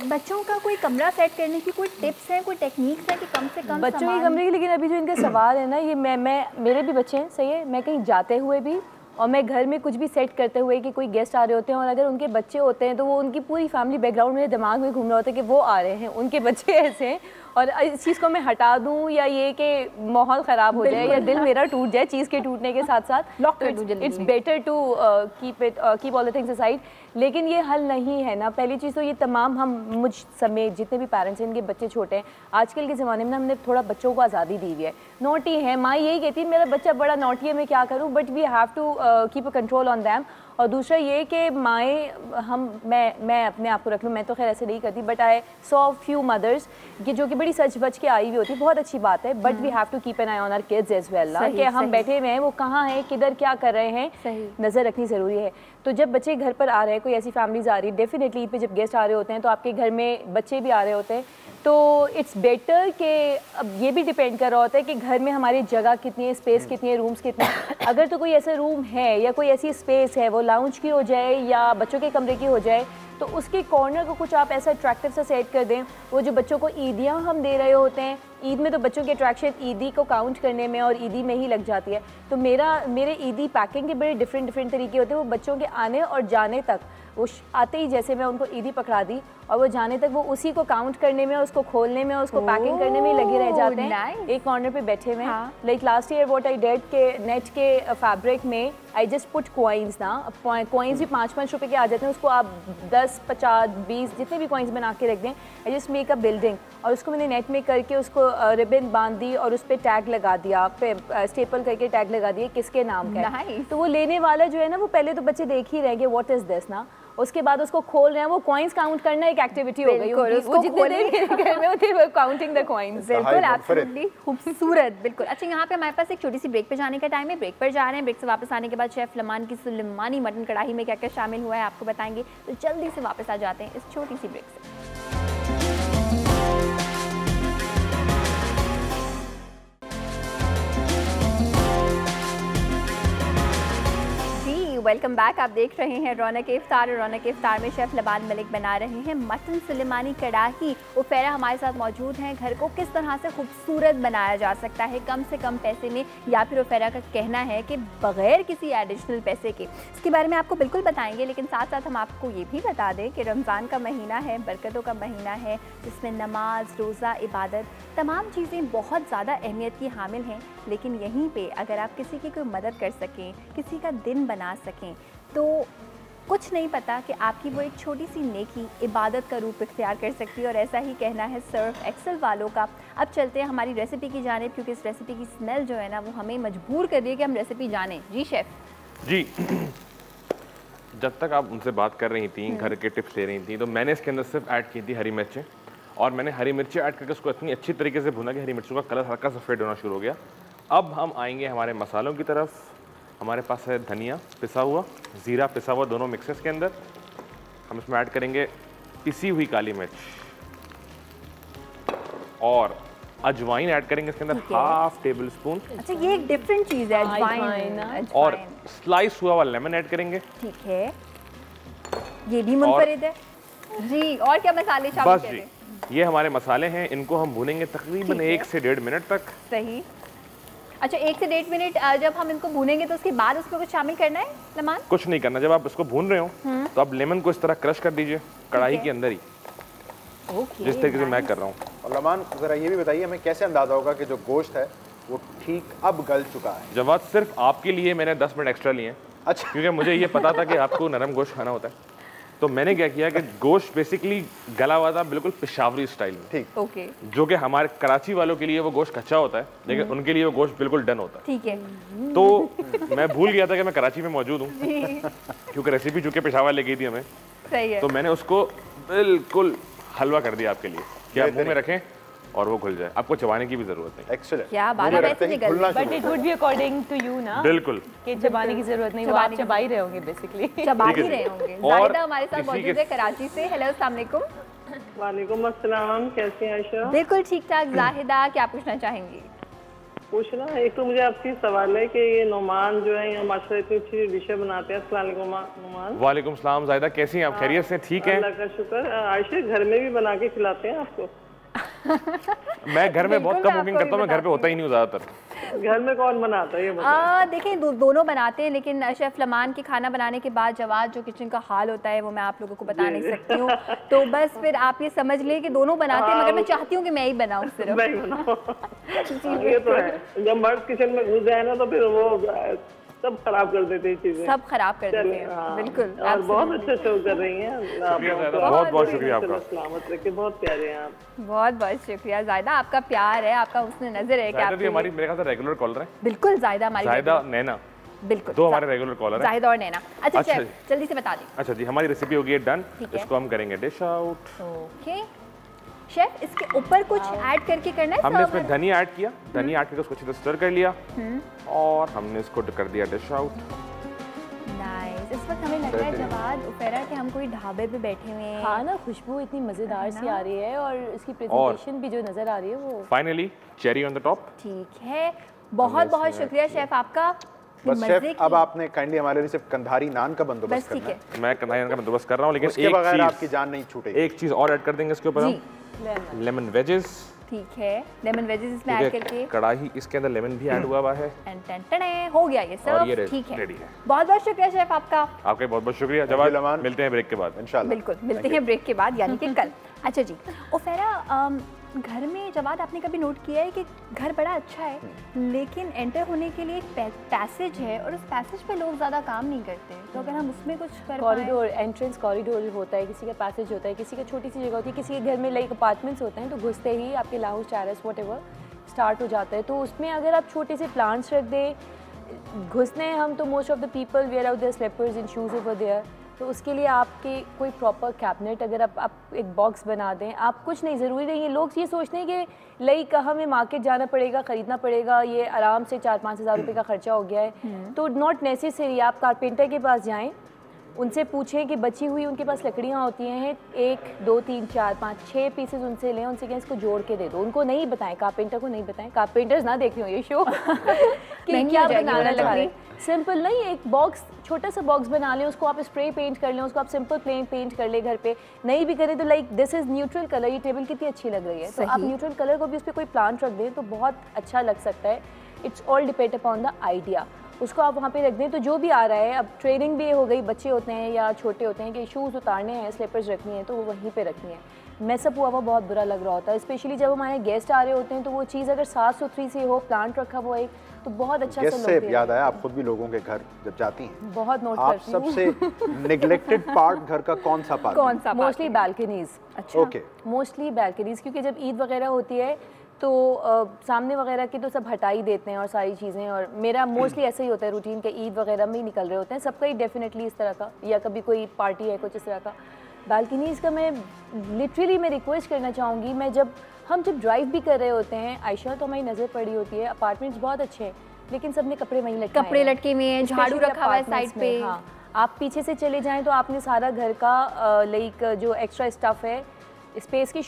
बच्चों का कोई कमरा सेट करने की कोई टिप्स हैं, कोई टेक्निक्स हैं कि कम से कम बच्चों के कमरे की, लेकिन अभी जो इनका सवाल है ना, ये मैं मेरे भी बच्चे हैं, सही है, मैं कहीं जाते हुए भी और मैं घर में कुछ भी सेट करते हुए कि कोई गेस्ट आ रहे होते हैं और अगर उनके बच्चे होते हैं तो वो उनकी पूरी फैमिली बैकग्राउंड मेरे दिमाग में घूम रहा होता है कि वो आ रहे हैं, उनके बच्चे ऐसे हैं और इस चीज़ को मैं हटा दूं या ये कि माहौल ख़राब हो जाए या दिल मेरा टूट जाए चीज़ के टूटने के साथ साथ, लॉक कर दूं जल्दी। It's better to keep all the things aside. लेकिन ये हल नहीं है ना। पहली चीज़ तो ये तमाम हम मुझ समेत जितने भी पेरेंट्स हैं, इनके बच्चे छोटे हैं, आजकल के ज़माने में हमने थोड़ा बच्चों को आज़ादी दी हुई है। नोटी है, माँ यही कहती है मेरा बच्चा बड़ा नोटी है, मैं क्या करूँ, but we have to keep a control on them. और दूसरा ये कि माएँ, मैं अपने आप को रख लूँ, मैं तो खैर ऐसे नहीं करती, but I saw few mothers कि जो कि बड़ी सच बच के आई हुई होती है, बहुत अच्छी बात है, but we have to keep an eye on our kids as well ना, कि हम बैठे हुए हैं, वो कहाँ हैं, किधर क्या कर रहे हैं, नज़र रखनी ज़रूरी है। तो जब बच्चे घर पर आ रहे हैं, कोई ऐसी फैमिलीज आ रही है, डेफिनेटली पे जब गेस्ट आ रहे होते हैं तो आपके घर में बच्चे भी आ रहे होते हैं, तो इट्स बेटर कि अब ये भी डिपेंड कर रहा होता है कि घर में हमारी जगह कितनी है, स्पेस कितनी है, रूम्स कितने हैं। अगर तो कोई ऐसा रूम है या कोई ऐसी स्पेस है, वो लाउंज की हो जाए या बच्चों के कमरे की हो जाए, तो उसके कॉर्नर को कुछ आप ऐसा अट्रैक्टिव सा सेट कर दें। वो जो बच्चों को ईदियाँ हम दे रहे होते हैं, ईद में तो बच्चों की अट्रैक्शन ईदी को काउंट करने में और ईदी में ही लग जाती है। तो मेरे ईदी पैकिंग के बड़े डिफरेंट तरीके होते हैं। वो बच्चों के आने और जाने तक, वो आते ही जैसे मैं उनको ईदी पकड़ा दी और वो जाने तक वो उसी को काउंट करने में, उसको खोलने में, उसको पैकिंग करने में लगे रह जाते हैं, एक कॉर्नर पे बैठे हुए। Like last year what I did के नेट के फैब्रिक में आई जस्ट पुट कॉइन्स ना, कॉइन्स भी 5-5 रुपए के आ जाते हैं, उसको आप 10, 50, 20 जितने भी कॉइन्स बना के रख दें। I just make a building और उसको मैंने नेट में करके उसको रिबन बांध दी और उस पर टैग लगा दिया, स्टेपल करके टैग लगा दिए किसके नाम का है। तो वो लेने वाला जो है ना, वो पहले तो बच्चे देख ही रहेंगे व्हाट इज दिस ना, उसके बाद उसको खोल रहे हैं, वो कॉइन्स काउंट करना एक एक्टिविटी हो गई, वो जितने देर घर में होते वो काउंटिंग द कॉइन्स। बिल्कुल, एब्सोल्युटली खूबसूरत, बिल्कुल। अच्छा, यहाँ पे हमारे पास एक छोटी सी ब्रेक पे जाने का टाइम है, ब्रेक पर जा रहे हैं। ब्रेक से वापस आने के बाद शेफ लमान की सुलेमानी मटन कढ़ाई में क्या क्या शामिल हुआ है आपको बताएंगे, तो जल्दी से वापस आ जाते हैं इस छोटी सी ब्रेक से। Welcome back. आप देख रहे हैं रौनक इफ्तार और रौनक इफ्तार में शेफ लबान मलिक बना रहे हैं मटन सुलेमानी कढ़ाई। उफेरा हमारे साथ मौजूद हैं। घर को किस तरह से खूबसूरत बनाया जा सकता है कम से कम पैसे में, या फिर उफेरा का कहना है कि बगैर किसी एडिशनल पैसे के, इसके बारे में आपको बिल्कुल बताएंगे। लेकिन साथ साथ हम आपको ये भी बता दें कि रमज़ान का महीना है, बरकतों का महीना है, जिसमें नमाज, रोज़ा, इबादत तमाम चीज़ें बहुत ज़्यादा अहमियत की हामिल हैं। लेकिन यहीं पे अगर आप किसी की कोई मदद कर सकें, किसी का दिन बना सकें, तो कुछ नहीं पता कि आपकी वो एक छोटी सी नेकी इबादत का रूप इख्तियार कर सकती है। और ऐसा ही कहना है सर्फ एक्सेल वालों का। अब चलते हैं हमारी रेसिपी की जानिब, क्योंकि इस रेसिपी की स्मेल जो है ना, वो हमें मजबूर कर रही है कि हम रेसिपी जानें। जी शेफ जी। जब तक आप उनसे बात कर रही थी, घर के टिप्स ले रही थी, तो मैंने इसके अंदर सिर्फ ऐड की थी हरी मिर्चें, और मैंने हरी मिर्चें ऐड करके उसको इतनी अच्छी तरीके से भुना कि हरी मिर्चों का कलर हल्का सफ़ेद होना शुरू हो गया। अब हम आएंगे हमारे मसालों की तरफ। हमारे पास है धनिया पिसा हुआ, ज़ीरा पिसा हुआ, दोनों मिक्सेस के अंदर। हम इसमें ऐड करेंगे पिसी हुई काली मिर्च और अजवाइन ऐड करेंगे इसके अंदर, हाफ टेबल स्पून। अच्छा, ये एक डिफरेंट चीज़ है अजवाइन। और स्लाइस हुआ हुआ लेमन ऐड करेंगे। ठीक है, ये भी मुनफरिद है जी। और क्या मसाले शामिल बस जी, ये हमारे मसाले हैं। इनको हम भूनेंगे तकरीबन 1 से 1.5 मिनट तक। सही। अच्छा, 1 से 1.5 मिनट जब हम इनको भूनेंगे तो उसके बाद उसमें कुछ शामिल करना है लमान? कुछ नहीं करना। जब आप इसको भून रहे हो तो आप लेमन को इस तरह क्रश कर दीजिए कढ़ाई के अंदर ही, जिस तरीके से मैं कर रहा हूँ। और लमान, जरा ये भी बताइए हमें कैसे अंदाजा होगा कि जो गोश्त है वो ठीक अब गल चुका है? जवाब सिर्फ आपके लिए मैंने 10 मिनट एक्स्ट्रा लिए हैं। अच्छा, क्योंकि मुझे ये पता था कि आपको नरम गोश्त खाना होता है, तो मैंने क्या किया कि गोश्त बेसिकली गला हुआ था बिल्कुल पेशावरी स्टाइल में। ठीक, ओके। जो कि हमारे कराची वालों के लिए वो गोश्त कच्चा होता है, लेकिन उनके लिए वो गोश्त बिल्कुल डन होता है। ठीक है। तो मैं भूल गया था कि मैं कराची में मौजूद हूँ, क्योंकि रेसिपी चूंकि पेशावर ले गई थी हमें। सही है। तो मैंने उसको बिल्कुल हलवा कर दिया आपके लिए। क्या आप मुंह में रखें? और वो घुल जाए, आपको चबाने की भी जरूरत नहीं। एक्सीलेंट, क्या बात है, वैसे निकल but it would be according to you ना, बिल्कुल कि चबाने की जरूरत नहीं, वो आप चबा ही रहे होंगे बेसिकली, चबा ही रहे होंगे। जाहिदा हमारे साथ मौजूद है कराची से। हेलो, अस्सलाम वालेकुम। वालेकुम अस्सलाम, कैसे हैं आयशा? बिल्कुल ठीक ठाक। जाहिदा, क्या पूछना चाहेंगी? पूछना एक तो मुझे आपसे सवाल है कि ये नुमान जो है, ये माशाल्लाह इतनी अच्छी डिशें बनाते हैं। अस्सलाम वालेकुम नुमान। वालेकुम सलाम। जाहिदा कैसी हैं आप? खैरियत से? ठीक है, अल्लाह का शुक्र। आयशा घर में भी बना के खिलाते हैं आपको? मैं घर में बहुत कम कुकिंग करता हूँ, मैं घर पे होता ही नहीं हूँ ज्यादातर। घर में कौन बनाता है ये बताइए? देखिए दोनों बनाते हैं, लेकिन शेफ लमान के खाना बनाने के बाद जवाद जो किचन का हाल होता है वो मैं आप लोगों को बता नहीं सकती हूँ। तो बस फिर आप ये समझ लें कि दोनों बनाते हैं, मगर मैं चाहती हूँ कि मैं ही बनाऊँ सिर्फ। मैं ही बनाऊँ। ये तो है, जब मर्द किचन में घुस जाए ना तो फिर वो सब खराब कर देते हैं चीजें, सब खराब कर देते हैं। बिल्कुल, और बहुत अच्छा शो कर रही हैं। बहुत बहुत शुक्रिया आपका। सलामत रखे, बहुत प्यारे हैं आप। बहुत बहुत शुक्रिया जायदा, आपका प्यार है, आपका हुस्न नजर है कि आप हमारी मेरे ख्याल से रेगुलर कॉलर है। बिल्कुल जायदा हमारी, जायदा नैना, बिल्कुल दो हमारे रेगुलर कॉलर हैं, जायदा और नैना। अच्छा शेफ जल्दी से बता दें। अच्छा जी, हमारी रेसिपी हो गई है डन, इसको हम करेंगे डिश आउट। ओके शेफ, इसके ऊपर कुछ ऐड करके करना है? हमने इसमें धनिया ऐड किया, धनिया ऐड करके उसको अच्छे से स्टर कर लिया और हमने इसको कर दिया डिश आउट। नाइस। इस वक्त हमें लग रहा है जवाद उफेरा कि हम कोई ढाबे पे बैठे हुए हैं। हाँ ना, खुशबू इतनी मजेदार सी आ रही है और इसकी प्रेजेंटेशन भी जो नजर आ रही है वो finally cherry on the top. ठीक है, बहुत बहुत शुक्रिया शेफ आपका। बस शेफ, अब आपने काइंडली हमारे लिए सिर्फ कंधारी नान का बंदोबस्त करना है। मैं कंधारी नान का बंदोबस्त कर रहा हूँ, लेकिन उसके बगैर आपकी जान नहीं छूटेगी। एक चीज और ऐड कर देंगे इसके ऊपर हम, लेमन वेजेस। ठीक है, लेमन वेजेस इसमें ऐड करके कढ़ाई, इसके अंदर लेमन भी ऐड हुआ है। हो गया ये सब, ठीक है। बहुत बहुत शुक्रिया शेफ आपका। आपका बहुत बहुत शुक्रिया जवाद। मिलते हैं ब्रेक के बाद इंशाल्लाह। बिल्कुल मिलते हैं ब्रेक के बाद, यानी कि कल। अच्छा जी उफेरा, घर में जवाद आपने कभी नोट किया है कि घर बड़ा अच्छा है लेकिन एंटर होने के लिए एक पैसेज है और उस पैसेज पे लोग ज़्यादा काम नहीं करते, तो अगर हम उसमें कुछ कर कॉरिडोर, एंट्रेंस कॉरिडोर होता है, किसी का पैसेज होता है, किसी का छोटी सी जगह होती है, किसी के घर में लाइक अपार्टमेंट्स होते हैं, तो घुसते ही आपके लाउंज, टेरेस, व्हाटएवर स्टार्ट हो जाता है। तो उसमें अगर आप छोटे से प्लांट्स रख दें, घुसने हम तो most of the people wear out their slippers and shoes over there, तो उसके लिए आपके कोई प्रॉपर कैबिनेट, अगर आप एक बॉक्स बना दें, आप कुछ नहीं, ज़रूरी नहीं है। लोग ये सोचते हैं कि लाइक हमें मार्केट जाना पड़ेगा, ख़रीदना पड़ेगा, ये आराम से 4-5 हज़ार रुपये का खर्चा हो गया है, तो नॉट नेसेसरी। आप कारपेंटर के पास जाएं, उनसे पूछें कि बची हुई उनके पास लकड़ियाँ होती हैं, 1, 2, 3, 4, 5, 6 पीसेस उनसे लें, उनसे कहें इसको जोड़ के दे दो। उनको नहीं बताएं, कारपेंटर को नहीं बताएं, कारपेंटर्स ना देख रहे हो ये शो कि क्या बनाना चाह रहे हैं। सिंपल नहीं, एक बॉक्स, छोटा सा बॉक्स बना लें, उसको आप स्प्रे पेंट कर लें, उसको आप सिंपल प्लेन पेंट कर लें घर पे। नहीं भी करें तो like this is neutral colour, ये टेबल कितनी अच्छी लग रही है, तो आप न्यूट्रल कलर को भी उस पर कोई प्लांट रख दें तो बहुत अच्छा लग सकता है। It's all depend upon the idea. उसको आप वहाँ पे रख दें तो जो भी आ रहा है, अब ट्रेनिंग भी हो गई, बच्चे होते हैं या छोटे होते हैं कि शूज़ उतारने हैं, स्लीपर्स रखनी है, तो वो वहीं पे रखनी है। मैसअप हुआ हुआ बहुत बुरा लग रहा होता है, स्पेशली जब हमारे गेस्ट आ रहे होते हैं, तो वो चीज़ अगर साफ सुथरी से हो, प्लांट रखा हुआ एक, तो बहुत अच्छा सा लगता है। याद आया, आप खुद भी लोगों के घर जब जाती हैं, बहुत नोट आप सबसे नेग्लेक्टेड पार्ट घर का कौन सा पार्ट? Mostly balconies. अच्छा, ओके, मोस्टली बालकनीज, क्योंकि जब ईद वगैरह होती है तो सामने वगैरह की तो सब हटा ही देते हैं और सारी चीज़ें, और मेरा मोस्टली ऐसा ही होता है रूटीन के, ईद वगैरह में ही निकल रहे होते हैं, सबका ही डेफिनेटली इस तरह का, या कभी कोई पार्टी है कुछ इस तरह का। बालकनीज़ का मैं लिटरली मैं रिक्वेस्ट करना चाहूँगी, हम जब ड्राइव भी कर रहे होते हैं आयशा, तो हमारी नज़र पड़ी होती है, अपार्टमेंट्स बहुत अच्छे हैं लेकिन सबने कपड़े वहीं लटके, कपड़े लटके हुए हैं, झाड़ू रखा हुआ है साइड पे। हाँ, आप पीछे से चले जाएँ तो आपने सारा घर का लाइक जो एक्स्ट्रा स्टफ़ है, स्पेस की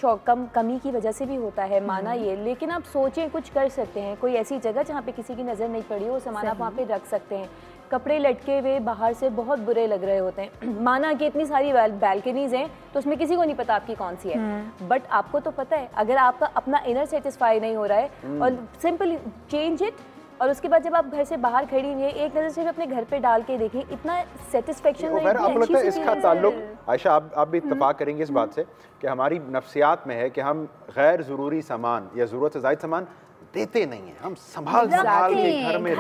कमी की वजह से भी होता है, माना ये, लेकिन आप सोचें कुछ कर सकते हैं, कोई ऐसी जगह जहाँ पे किसी की नज़र नहीं पड़ी हो, सामान आप वहाँ पे रख सकते हैं। कपड़े लटके हुए बाहर से बहुत बुरे लग रहे होते हैं, माना कि इतनी सारी बैल्कनीज हैं तो उसमें किसी को नहीं पता आपकी कौन सी है, बट आपको तो पता है। अगर आपका अपना इनर सेटिस्फाई नहीं हो रहा है, और सिंपल चेंज इट, और उसके बाद जब आप घर से बाहर खड़ी हुई है, एक नज़र सिर्फ अपने घर पे डाल के देखें, इतना सेटिस्फेक्शन। आपको लगता है इसका ताल्लुक, आयशा आप भी इत्तेफाक करेंगे इस बात से कि हमारी नफ्सियात में है कि हम गैर ज़रूरी सामान या ज़रूरत से ज़ायद सामान देते नहीं है, हम संभाल के घर में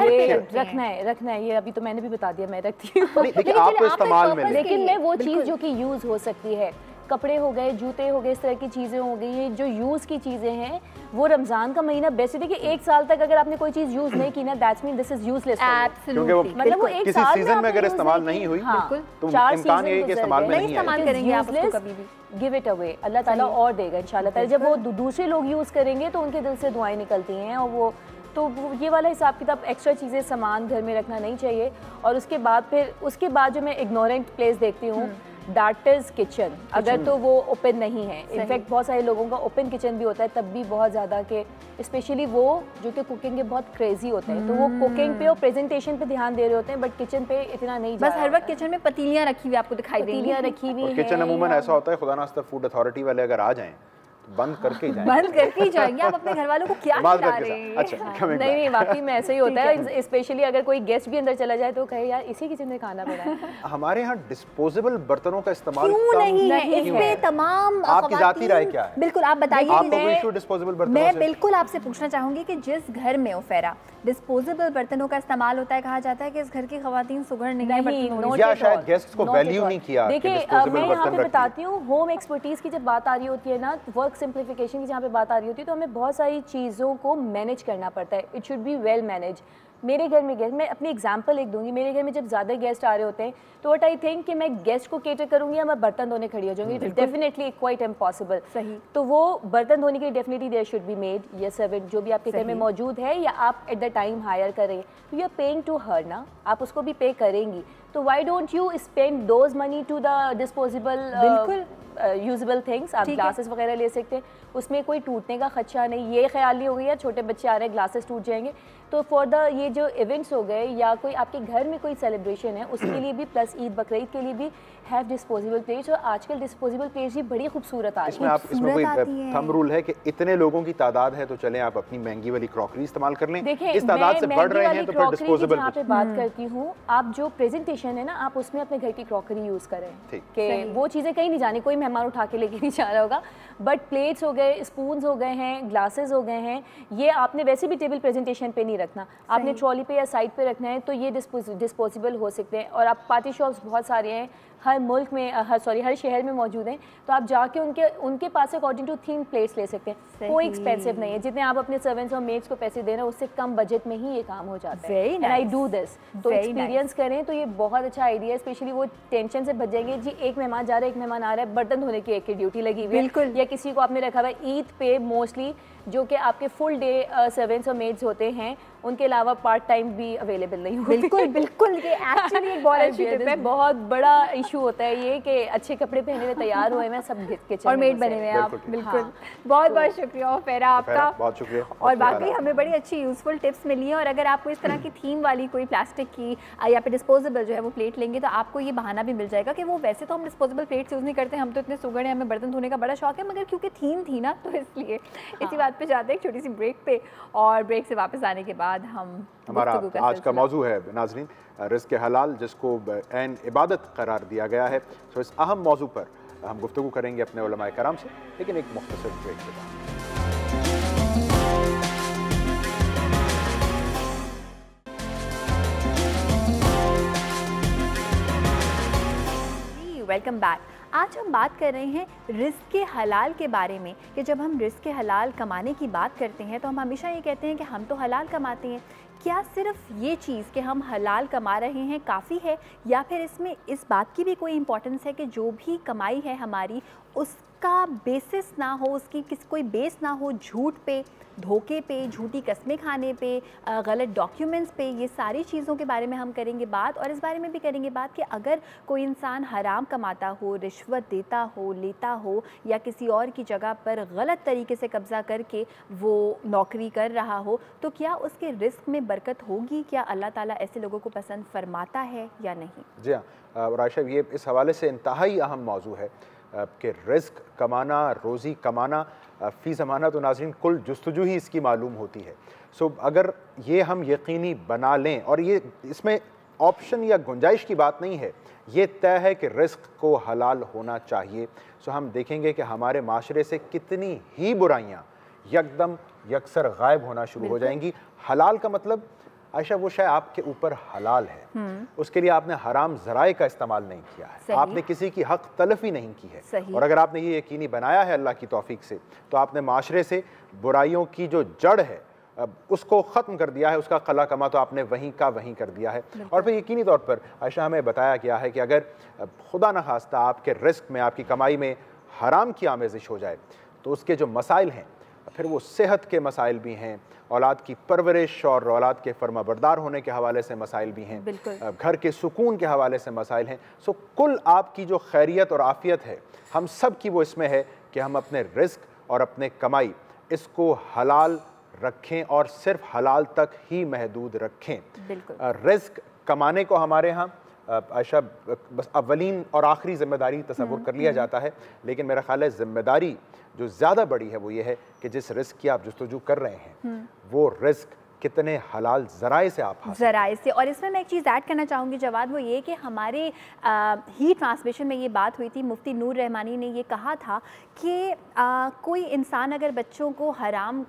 रखना है। ये अभी तो मैंने भी बता दिया, मैं रखती हूँ, लेकिन आप तो इस्तेमाल में, लेकिन मैं वो चीज़ जो कि यूज़ हो सकती है, कपड़े हो गए, जूते हो गए, इस तरह की चीज़ें हो गई हैं जो यूज़ की चीज़ें हैं, वो रमज़ान का महीना बेस्ट है कि एक साल तक अगर आपने कोई चीज़ यूज़ नहीं की ना, that's mean this is useless. क्योंकि वो मतलब वो एक किसी साल सीजन में अगर इस्तेमाल नहीं हुई तो इम्कान ये है कि इस्तेमाल में नहीं आएगी। गिव इट अवे, अल्लाह ताला और देगा इंशाल्लाह ताला। जब वो दूसरे लोग यूज़ करेंगे तो उनके दिल से दुआएं निकलती हैं, और वो तो ये वाला हिसाब किताब एक्स्ट्रा चीज़ें सामान घर में रखना नहीं चाहिए। और उसके बाद जो मैं इग्नोरेंट प्लेस देखती हूँ, दैट इज़ किचन। अगर तो वो ओपन नहीं है, इनफैक्ट बहुत सारे लोगों का ओपन किचन भी होता है, तब भी बहुत ज़्यादा के स्पेशली वो जो कि कुकिंग के बहुत क्रेजी होते हैं, तो वो कुकिंग पे और प्रेजेंटेशन पे ध्यान दे रहे होते हैं, बट किचन पे इतना नहीं। बस हर वक्त किचन में पतीलियाँ रखी हुई आपको दिखाई देंगी, पतीलियाँ रखी हुई हैं। किचन अमूमन ऐसा होता है, खुदा ना खास्ता फूड अथॉरिटी वाले अगर आ जाएं बंद करके ही जाएंगे। बंद करके ही जाएंगे। आप अपने घर वालों को क्या खिला रहे हैं? अच्छा, नहीं वाकई में ऐसा ही होता है, स्पेशली अगर कोई गेस्ट भी अंदर चला जाए तो कहे यार इसी किचन में खाना पड़ा है। हमारे यहाँ डिस्पोजेबल बर्तनों का इस्तेमाल क्यों नहीं है? इस पे तमाम आपकी जाती राय क्या है? बिल्कुल आप बताइए। मैं बिल्कुल आपसे पूछना चाहूंगी कि जिस घर में ओफेरा डिस्पोजेबल बर्तनों का इस्तेमाल होता है, कहा जाता है कि इस घर की खवातीन सुगढ़ नहीं है, या शायद गेस्ट को वैल्यू नहीं किया। देखिए मैं यहाँ पे बताती हूँ, होम एक्सपर्टीज की जब बात आ रही होती है ना, वर्क सिंप्लीफिकेशन की जहाँ पे बात आ रही होती है, तो हमें बहुत सारी चीज़ों को मैनेज करना पड़ता है। It should be well manage. मेरे घर में गेस्ट, मैं अपनी एग्जांपल एक दूंगी, मेरे घर में जब ज़्यादा गेस्ट आ रहे होते हैं तो व्हाट आई थिंक कि मैं गेस्ट को केटर करूंगी या मैं बर्तन धोने खड़ी हो जाऊंगी, डेफिनेटली क्वाइट इम्पॉसिबल। सही। तो वो बर्तन धोने के लिए definitely there should be maid या सर्वेंट जो भी आपके घर में मौजूद है, या आप एट द टाइम हायर करें, तो you are paying to her ना, आप उसको भी पे करेंगी, तो why don't you spend those money to the disposable usable things. आप ग्लासेस वगैरह ले सकते हैं, उसमें कोई टूटने का खदशा नहीं। ये ख्याल नहीं हो गया छोटे बच्चे आ रहे हैं ग्लासेस टूट जाएंगे, तो फॉर द ये जो इवेंट्स हो गए या कोई आपके घर में कोई सेलिब्रेशन है उसके लिए भी, प्लस ईद बकरीद के लिए भी हैव डिस्पोजेबल प्लेट्स। और आजकल डिस्पोजेबल प्लेट्स भी बड़ी खूबसूरत आ रही है। इसमें कोई थंब रूल है कि इतने लोगों की तादाद है तो चलें आप अपनी महंगी वाली क्रॉकरी इस्तेमाल कर लें? देखिए इस तादाद से बढ़ रहे हैं तो फिर डिस्पोजेबल यहाँ पे बात करती हूँ, आप जो प्रेजेंटेशन है ना, आप उसमें अपने घर की क्रॉकरी यूज करें कि वो चीज़ें कहीं नहीं जानी, कोई मेहमान उठा के लेके नहीं जा रहा होगा। बट प्लेट्स हो गए, स्पून्स हो गए हैं, ग्लासेस हो गए हैं, ये आपने वैसे भी टेबल प्रेजेंटेशन पे नहीं रखना, आपने ट्रॉली पे या साइड पे रखना है, तो ये डिस्पोजेबल हो सकते हैं। और आप पार्टी शॉप्स बहुत सारे हैं हर मुल्क में, हर शहर में मौजूद हैं, तो आप जाके उनके पास अकॉर्डिंग टू थीम प्लेट्स ले सकते हैं। कोई एक्सपेंसिव नहीं है, जितने आप अपने सर्वेंट्स और मेड्स को पैसे दे रहे हैं उससे कम बजट में ही ये काम हो जाता है। एंड आई डू दिस, तो एक्सपीरियंस करें तो ये बहुत अच्छा आइडिया है। स्पेशली वो टेंशन से बच जाएंगे, जी एक मेहमान जा रहा है, एक मेहमान आ रहा है, बर्तन धोने की एक की ड्यूटी लगी हुई है, या किसी को आपने रखा हुआ है ईद पे मोस्टली, जो कि आपके फुल डे सर्वेंट्स और मेड्स होते हैं, उनके अलावा पार्ट टाइम भी अवेलेबल नहीं होते। बिल्कुल ये एक्चुअली एक बहुत अच्छी टिप है। बहुत बड़ा इशू होता है ये कि अच्छे कपड़े पहने हुए तैयार हुए हैं, सब किचन और मेड बने हुए हैं आप। बिल्कुल बहुत बहुत शुक्रिया फेरा आपका, बहुत शुक्रिया। और बाकी हमें बड़ी अच्छी यूजफुल टिप्स मिली हैं। और अगर आपको इस तरह की थीम वाली कोई प्लास्टिक की या फिर डिस्पोजेबल जो है वो प्लेट लेंगे, तो आपको ये बहाना भी मिल जाएगा कि वो वैसे तो हम डिस्पोजेबल प्लेट्स यूज़ नहीं करते, हम तो इतने सुगड़ हैं, हमें बर्तन धोने का बड़ा शौक है, मगर क्योंकि थीम थी ना तो इसलिए। इसी बात पे जाते हैं एक छोटी सी ब्रेक पे, और ब्रेक से वापस आने के बाद हमारा आज का मौजू है नाज़रीन रिज़्क़ हलाल, जिसको ऐन इबादत करार दिया गया है। तो इस अहम मौजू पर हम गुफ्तगू करेंगे अपने उलमाए कराम से, लेकिन एक मुख्तसर ब्रेक के बाद। Welcome back. आज हम बात कर रहे हैं रिज़्क़ हलाल के बारे में, कि जब हम रिज़्क़ हलाल कमाने की बात करते हैं तो हम हमेशा ये कहते हैं कि हम तो हलाल कमाते हैं। क्या सिर्फ ये चीज़ कि हम हलाल कमा रहे हैं काफ़ी है, या फिर इसमें इस बात की भी कोई इम्पोर्टेंस है कि जो भी कमाई है हमारी उसका बेसिस ना हो, उसकी कोई बेस ना हो झूठ पे, धोखे पे, झूठी कस्में खाने पे, गलत डॉक्यूमेंट्स पे। ये सारी चीज़ों के बारे में हम करेंगे बात, और इस बारे में भी करेंगे बात कि अगर कोई इंसान हराम कमाता हो, रिश्वत देता हो, लेता हो, या किसी और की जगह पर गलत तरीके से कब्ज़ा करके वो नौकरी कर रहा हो, तो क्या उसके रिस्क में बरकत होगी? क्या अल्लाह ताला ऐसे लोगों को पसंद फरमाता है या नहीं? जी हाँ, और आयशा ये इस हवाले से इंतहाई अहम मौजू है कि रिस्क कमाना, रोज़ी कमाना फ़ी ज़माना तो नाज़रीन कुल जुस्तजू ही इसकी मालूम होती है। सो अगर ये हम यकीनी बना लें, और ये इसमें ऑप्शन या गुंजाइश की बात नहीं है, ये तय है कि रिस्क को हलाल होना चाहिए, सो हम देखेंगे कि हमारे माशरे से कितनी ही बुराइयाँ यकदम यकसर गायब होना शुरू हो जाएंगी। हलाल का मतलब आयशा वो शय आपके ऊपर हलाल है, उसके लिए आपने हराम ज़राए का इस्तेमाल नहीं किया है, आपने किसी की हक तलफी नहीं की है। और अगर आपने ये यकीनी बनाया है अल्लाह की तौफीक से, तो आपने माशरे से बुराइयों की जो जड़ है उसको ख़त्म कर दिया है, उसका कला कमा तो आपने वहीं का वहीं कर दिया है। और फिर यकीनी तौर पर आयशा हमें बताया गया है कि अगर खुदा न खास्ता आपके रिस्क में, आपकी कमाई में हराम की आमेज़िश हो जाए तो उसके जो मसाइल हैं, फिर वो सेहत के मसाइल भी हैं, औलाद की परवरिश और औलाद के फर्माबरदार होने के हवाले से मसाइल भी हैं, घर के सुकून के हवाले से मसाइल हैं। सो कुल आपकी जो खैरियत और आफ़ियत है, हम सब की वो इसमें है कि हम अपने रिस्क और अपने कमाई इसको हलाल रखें और सिर्फ हलाल तक ही महदूद रखें। रिस्क कमाने को हमारे यहाँ आयशा बस अव्वलीन और आखिरी जिम्मेदारी तस्वुर कर लिया जाता है, लेकिन मेरा ख्याल है जिम्मेदारी जो ज़्यादा बड़ी है वो ये है कि जिस रिस्क की आप जुस्तजू कर रहे हैं वो रिस्क कितने हलाल ज़राए से आप ज़राए से। और इसमें मैं एक चीज़ ऐड करना चाहूँगी जवाद, वो ये कि हमारे ही ट्रांसमिशन में ये बात हुई थी, मुफ्ती नूर रहमानी ने ये कहा था कि कोई इंसान अगर बच्चों को हराम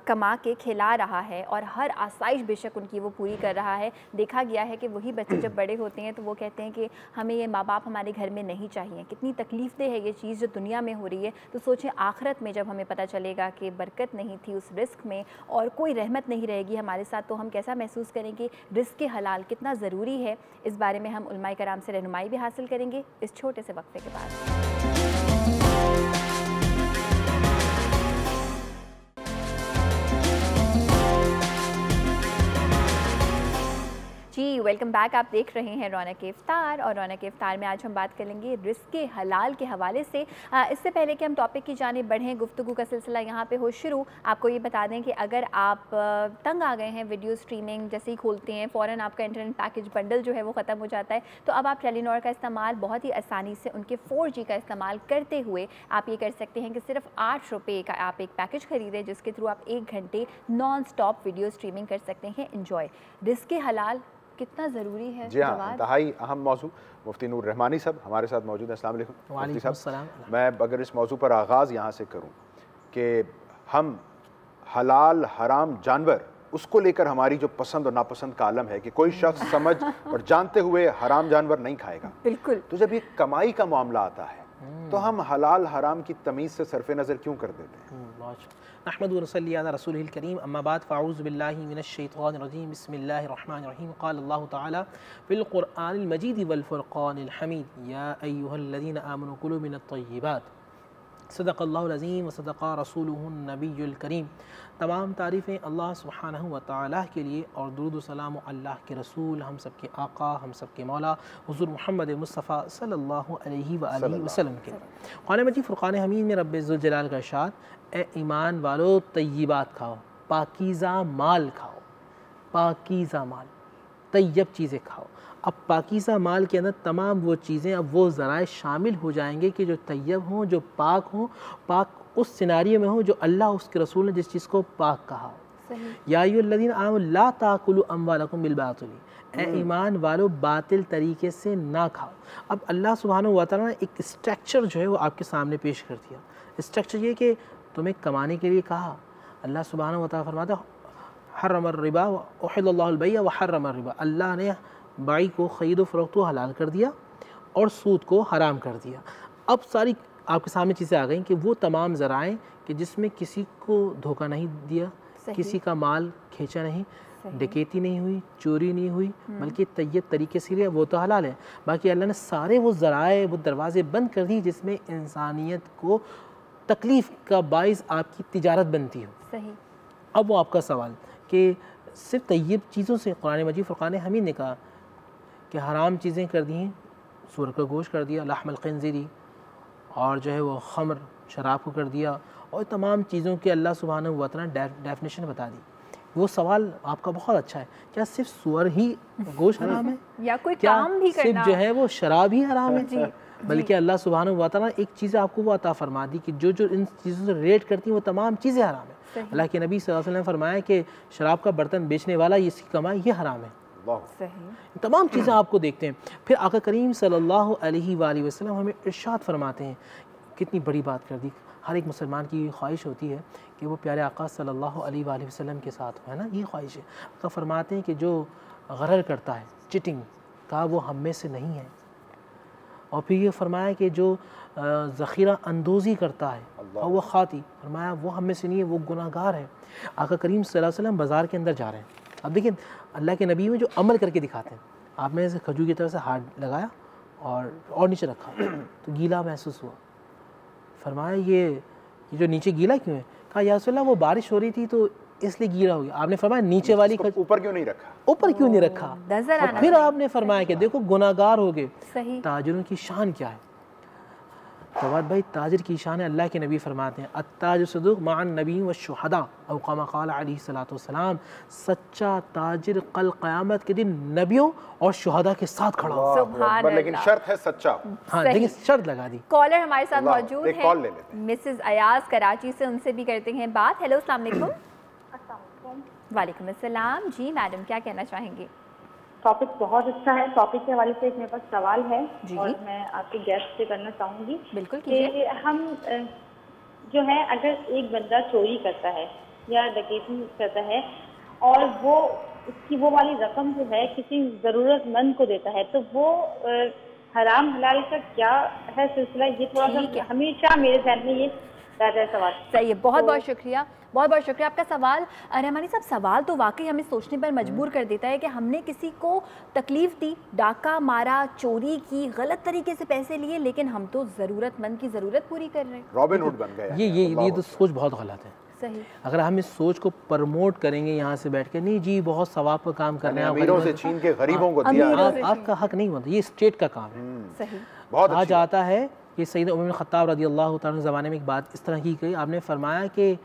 कमा के खिला रहा है और हर आसाइश बेशक उनकी वो पूरी कर रहा है, देखा गया है कि वही बच्चे जब बड़े होते हैं तो वो कहते हैं कि हमें ये माँ बाप हमारे घर में नहीं चाहिए। कितनी तकलीफ़देह है ये चीज़ जो दुनिया में हो रही है। तो सोचें आखिरत में जब हमें पता चलेगा कि बरकत नहीं थी उस रिस्क में और कोई रहमत नहीं रहेगी हमारे साथ, तो हम कैसा महसूस करेंगे। रिस्क के हलाल कितना ज़रूरी है, इस बारे में हम उलमाए कराम से रहनुमाई भी हासिल करेंगे इस छोटे से वक्फे के बाद। जी वेलकम बैक। आप देख रहे हैं रौनक इफ्तार और रौनक इफ्तार में आज हम बात करेंगे रिस्क के हलाल के हवाले से। इससे पहले कि हम टॉपिक की जानिब बढ़ें, गुफ्तगू का सिलसिला यहाँ पे हो शुरू, आपको ये बता दें कि अगर आप तंग आ गए हैं वीडियो स्ट्रीमिंग जैसे ही खोलते हैं फ़ौरन आपका इंटरनेट पैकेज बंडल जो है वो ख़त्म हो जाता है, तो अब आप टेलीनॉर का इस्तेमाल बहुत ही आसानी से उनके 4G का इस्तेमाल करते हुए आप ये कर सकते हैं कि सिर्फ 8 रुपये का आप एक पैकेज ख़रीदें जिसके थ्रू आप 1 घंटे नॉन स्टॉप वीडियो स्ट्रीमिंग कर सकते हैं। एंजॉय। रिस्क के हलाल कितना ज़रूरी है। जी हाँ, इंतहाई अहम मौजू। मुफ्ती नूर रहमानी साहब हमारे साथ मौजूद हैं। अस्सलाम वालेकुम मुफ्ती साहब। मैं अगर इस मौजू पर आगाज़ यहाँ से करूँ कि हम हलाल हराम जानवर उसको लेकर हमारी जो पसंद और नापसंद का आलम है कि कोई शख्स समझ और जानते हुए हराम जानवर नहीं खाएगा। बिल्कुल। तो जब ये कमाई का मामला आता है तो हम हलाल हराम की तमीज़ से सरफ़े नज़र क्यों कर देते हैं? नहमदु व नसल्ली अला रसूलिल करीम, अम्मा बाद फ़अऊज़ु बिल्लाहि मिनश शैतानिर रजीम, बिस्मिल्लाहिर रहमानिर रहीम। क़ाल अल्लाहु तआला फ़िल क़ुरआनिल मजीद वल फ़ुरक़ानिल हमीद, या अय्युहल्लज़ीना आमनू कुलू मिनत तय्यिबात, सदक़ल्लाहुल अज़ीम व सदक़ा रसूलुहुन नबियुल करीम। तमाम तारीफ़ें अल्लाह सुब्हानहु व तआला के लिए और दुरूद व सलाम अल्लाह के रसूल, हम सब के आका, हम सब के मौला हुज़ूर मोहम्मद मुस्तफ़ा सल्लल्लाहु अलैहि व आलिहि वसल्लम के। क़ुरान मजीद फ़ुरक़ान हमीद में रब्बे ज़ुल जलाल का इरशाद, ए ईमान वालो तय्यिबात खाओ, पाकीज़ा माल खाओ, पाकीज़ा माल, तय्यब चीज़ें खाओ। अब पाकीज़ा माल के अंदर तमाम वो चीज़ें, अब वो ज़राए शामिल हो जाएंगे कि जो तय्यब हों, जो पाक हों, पाक उस सिनारियो में हो जो अल्लाह उसके रसूल ने जिस चीज़ को पाक कहा हो। या अय्युहल्लज़ीना आमनू ला ताकुलू अम्वालकुम बिल बातिल, ए ईमान वालो बातिल तरीके से ना खाओ। अब अल्लाह सुब्हानहु व तआला ने एक स्ट्रक्चर जो है वो आपके सामने पेश कर दिया। स्ट्रक्चर ये कि तुम्हें कमाने के लिए कहा। अल्लाह सुब्हानहु व तआला फरमाता हर्रमर रिबा व उहिल्लल्लाहुल बैअ व हर्रमर रिबा, अल्लाह ने बाई को ख़रीदो फ़रोख्त को हलाल कर दिया और सूद को हराम कर दिया। अब सारी आपके सामने चीज़ें आ गई कि वो तमाम ज़राए कि जिसमें किसी को धोखा नहीं दिया, किसी का माल खींचा नहीं, डकैती नहीं हुई, चोरी नहीं हुई, बल्कि तय्यब तरीके से लिया, वो तो हलाल है। बाकी अल्लाह ने सारे वो ज़राए, वो दरवाज़े बंद कर दिए जिसमें इंसानियत को तकलीफ़ का बाइस आपकी तिजारत बनती हो। सही। अब वो आपका सवाल कि सिर्फ तय्यब चीज़ों से कुरान मजीद फ़ुरक़ान हमीद ने कहा कि हराम चीज़ें कर दी हैं, सूअर का गोश्त कर दिया, लहमुल खिंज़ीर, और जो है वो खम्र शराब को कर दिया, और तमाम चीज़ों की अल्लाह सुब्हानहु व तआला डेफिनेशन बता दी। वो सवाल आपका बहुत अच्छा है, क्या सिर्फ सूअर ही गोश्त हराम है या कोई काम भी करना, सिर्फ जो है वो शराब ही हराम है? बल्कि अल्लाह सुब्हानहु व तआला एक चीज़ आपको वो अता फरमा दी कि जो जो इन चीज़ों से रिलेट करती हैं वो तमाम चीज़ें हराम है। अल्लाह के नबी सल्लल्लाहु अलैहि वसल्लम ने फरमाया कि शराब का बर्तन बेचने वाला इसकी कमाई ये हराम है। तमाम चीज़ें आपको देखते हैं। फिर आका करीम सल्लल्लाहु अलैहि वसल्लम हमें इरशाद फरमाते हैं, कितनी बड़ी बात कर दी, हर एक मुसलमान की ख्वाहिश होती है कि वो प्यारे आका सल्लल्लाहु अलैहि वसल्लम के साथ हो, है ना, ये ख्वाहिश है। तो फरमाते हैं कि जो गरर करता है, चिटिंग का, वो हम में से नहीं है। और फिर ये फरमाया कि जो ज़ख़ीरा अंदोज़ी करता है और वो खाती, फरमाया वो हम में से नहीं है, वो गुनाहगार है। आका करीम सल्लल्लाहु अलैहि वसल्लम बाज़ार के अंदर जा रहे हैं। अब देखिए अल्लाह के नबी में जो अमल करके दिखाते हैं, आपने ऐसे खजूर की तरफ से हाथ लगाया और नीचे रखा तो गीला महसूस हुआ। फरमाया ये जो नीचे गीला क्यों है? कहा या रसूलल्लाह वो बारिश हो रही थी तो इसलिए गीला हो गया। आपने फरमाया नीचे वाली ऊपर क्यों नहीं रखा? ऊपर क्यों नहीं रखा? और फिर आपने फरमाया कि देखो गुनाहगार हो गए। ताजिरों की शान क्या है? जवाद भाई, ताजिर की शान है, अल्लाह के नबी फरमाते हैं अत्ताजिर सदूक मअन नबी व शुहदा औ कमा क़ाल अलैहि सल्लतु वस्सलाम, सच्चा ताजिर कल क़यामत के दिन नबियों और शुहदा के साथ खड़ा होगा। लेकिन शर्त है सच्चा। हाँ, लेकिन शर्त लगा दी। कॉलर हमारे साथ मौजूद है, कॉल ले लेते हैं। मिसेस अयाज कराची से, उनसे भी करते हैं बात। हेलो, अस्सलाम वालेकुम। वालेकुम अस्सलाम। जी मैडम, क्या कहना चाहेंगे? टॉपिक बहुत अच्छा है। टॉपिक के हवाले से मेरे पास सवाल है और मैं आपके गेस्ट से करना चाहूँगी। बिल्कुल कि हम जो है, अगर एक बंदा चोरी करता है या डकैती करता है और वो उसकी वो वाली रकम जो है किसी ज़रूरतमंद को देता है, तो वो हराम हलाल का क्या है सिलसिला? ये थोड़ा सा हमेशा मेरे ध्यान में ये रहता है सवाल। सही है, बहुत बहुत शुक्रिया, बहुत बहुत शुक्रिया आपका सवाल। रहमानी साहब, सवाल तो वाकई हमें सोचने पर मजबूर कर देता है कि हमने किसी को तकलीफ़ दी, डाका मारा, चोरी की, गलत तरीके से पैसे लिए, लेकिन हम तो ज़रूरतमंद की ज़रूरत पूरी कर रहे हैं। रॉबिन हुड बन गए। ये तो सोच बहुत गलत है। सही। अगर हम इस सोच को प्रमोट करेंगे यहाँ से बैठ के, नहीं जी बहुत सवाब का काम कर रहे हैं, अमीरों से छीन के गरीबों को दिया, आपका हक नहीं बनता, ये स्टेट का काम है। सही। बहुत आज आता है कि सैयद उमर बिन खत्ताब रज़ी अल्लाह तआला ज़माने में एक बात इस तरह की गई, आपने फरमाया कि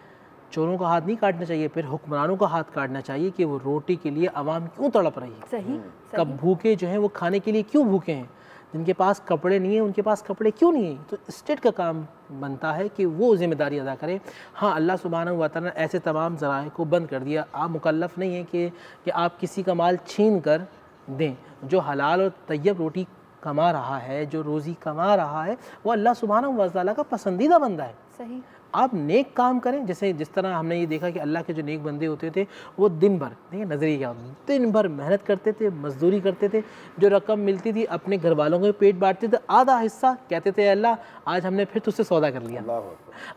चोरों का हाथ नहीं काटना चाहिए, फिर हुक्मरानों का हाथ काटना चाहिए कि वो रोटी के लिए आवाम क्यों तड़प रही है। सही। कब भूखे जो हैं वो खाने के लिए क्यों भूखे हैं, जिनके पास कपड़े नहीं हैं उनके पास कपड़े क्यों नहीं हैं। तो स्टेट का काम बनता है कि वो जिम्मेदारी अदा करे। हाँ, अल्लाह सुब्हानहू व तआला ने ऐसे तमाम ज़राए को बंद कर दिया। आप मुकल्लफ़ नहीं हैं कि आप किसी का माल छीन कर दें। जो हलाल और तैयब रोटी कमा रहा है, जो रोज़ी कमा रहा है, वो अल्लाह सुब्हानहू व तआला का पसंदीदा बंदा है। सही। आप नेक काम करें, जैसे जिस तरह हमने ये देखा कि अल्लाह के जो नेक बंदे होते थे वो दिन भर, देखिए नज़रिए क्या होते, दिन भर मेहनत करते थे, मजदूरी करते थे, जो रकम मिलती थी अपने घर वालों के पेट बांटते थे, आधा हिस्सा कहते थे अल्लाह आज हमने फिर तुझसे सौदा कर लिया,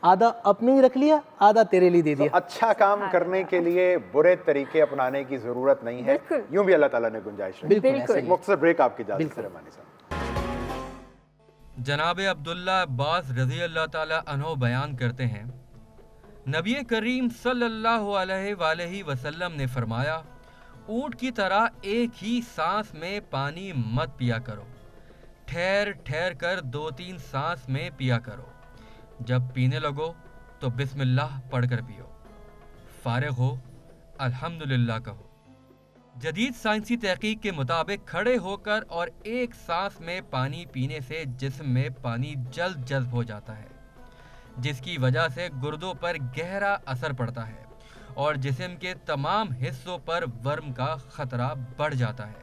आधा अपने ही रख लिया, आधा तेरे लिए दे दिया। तो अच्छा काम करने के लिए बुरे तरीके अपनाने की ज़रूरत नहीं है, यूँ भी अल्लाह ताला ने गुंजाइश रखी है। एक मुख्तसर ब्रेक आपकी इजाज़त से रहमानी साहब। जनाब अब्दुल्ला अब्बास रज़ी अल्लाह ताला अन्हो बयान करते हैं, नबी करीम सल्लल्लाहु अलैहि वसल्लम ने फरमाया, ऊँट की तरह एक ही सांस में पानी मत पिया करो, ठहर ठहर कर 2-3 सांस में पिया करो। जब पीने लगो तो बिस्मिल्लाह पढ़कर पियो, फारिग हो अल्हम्दुलिल्लाह कहो। जदीद साइंसी तहकीक के मुताबिक खड़े होकर और एक सांस में पानी पीने से जिस्म में पानी जल्द जज्ब हो जाता है, जिसकी वजह से गुर्दों पर गहरा असर पड़ता है और जिस्म के तमाम हिस्सों पर वर्म का खतरा बढ़ जाता है,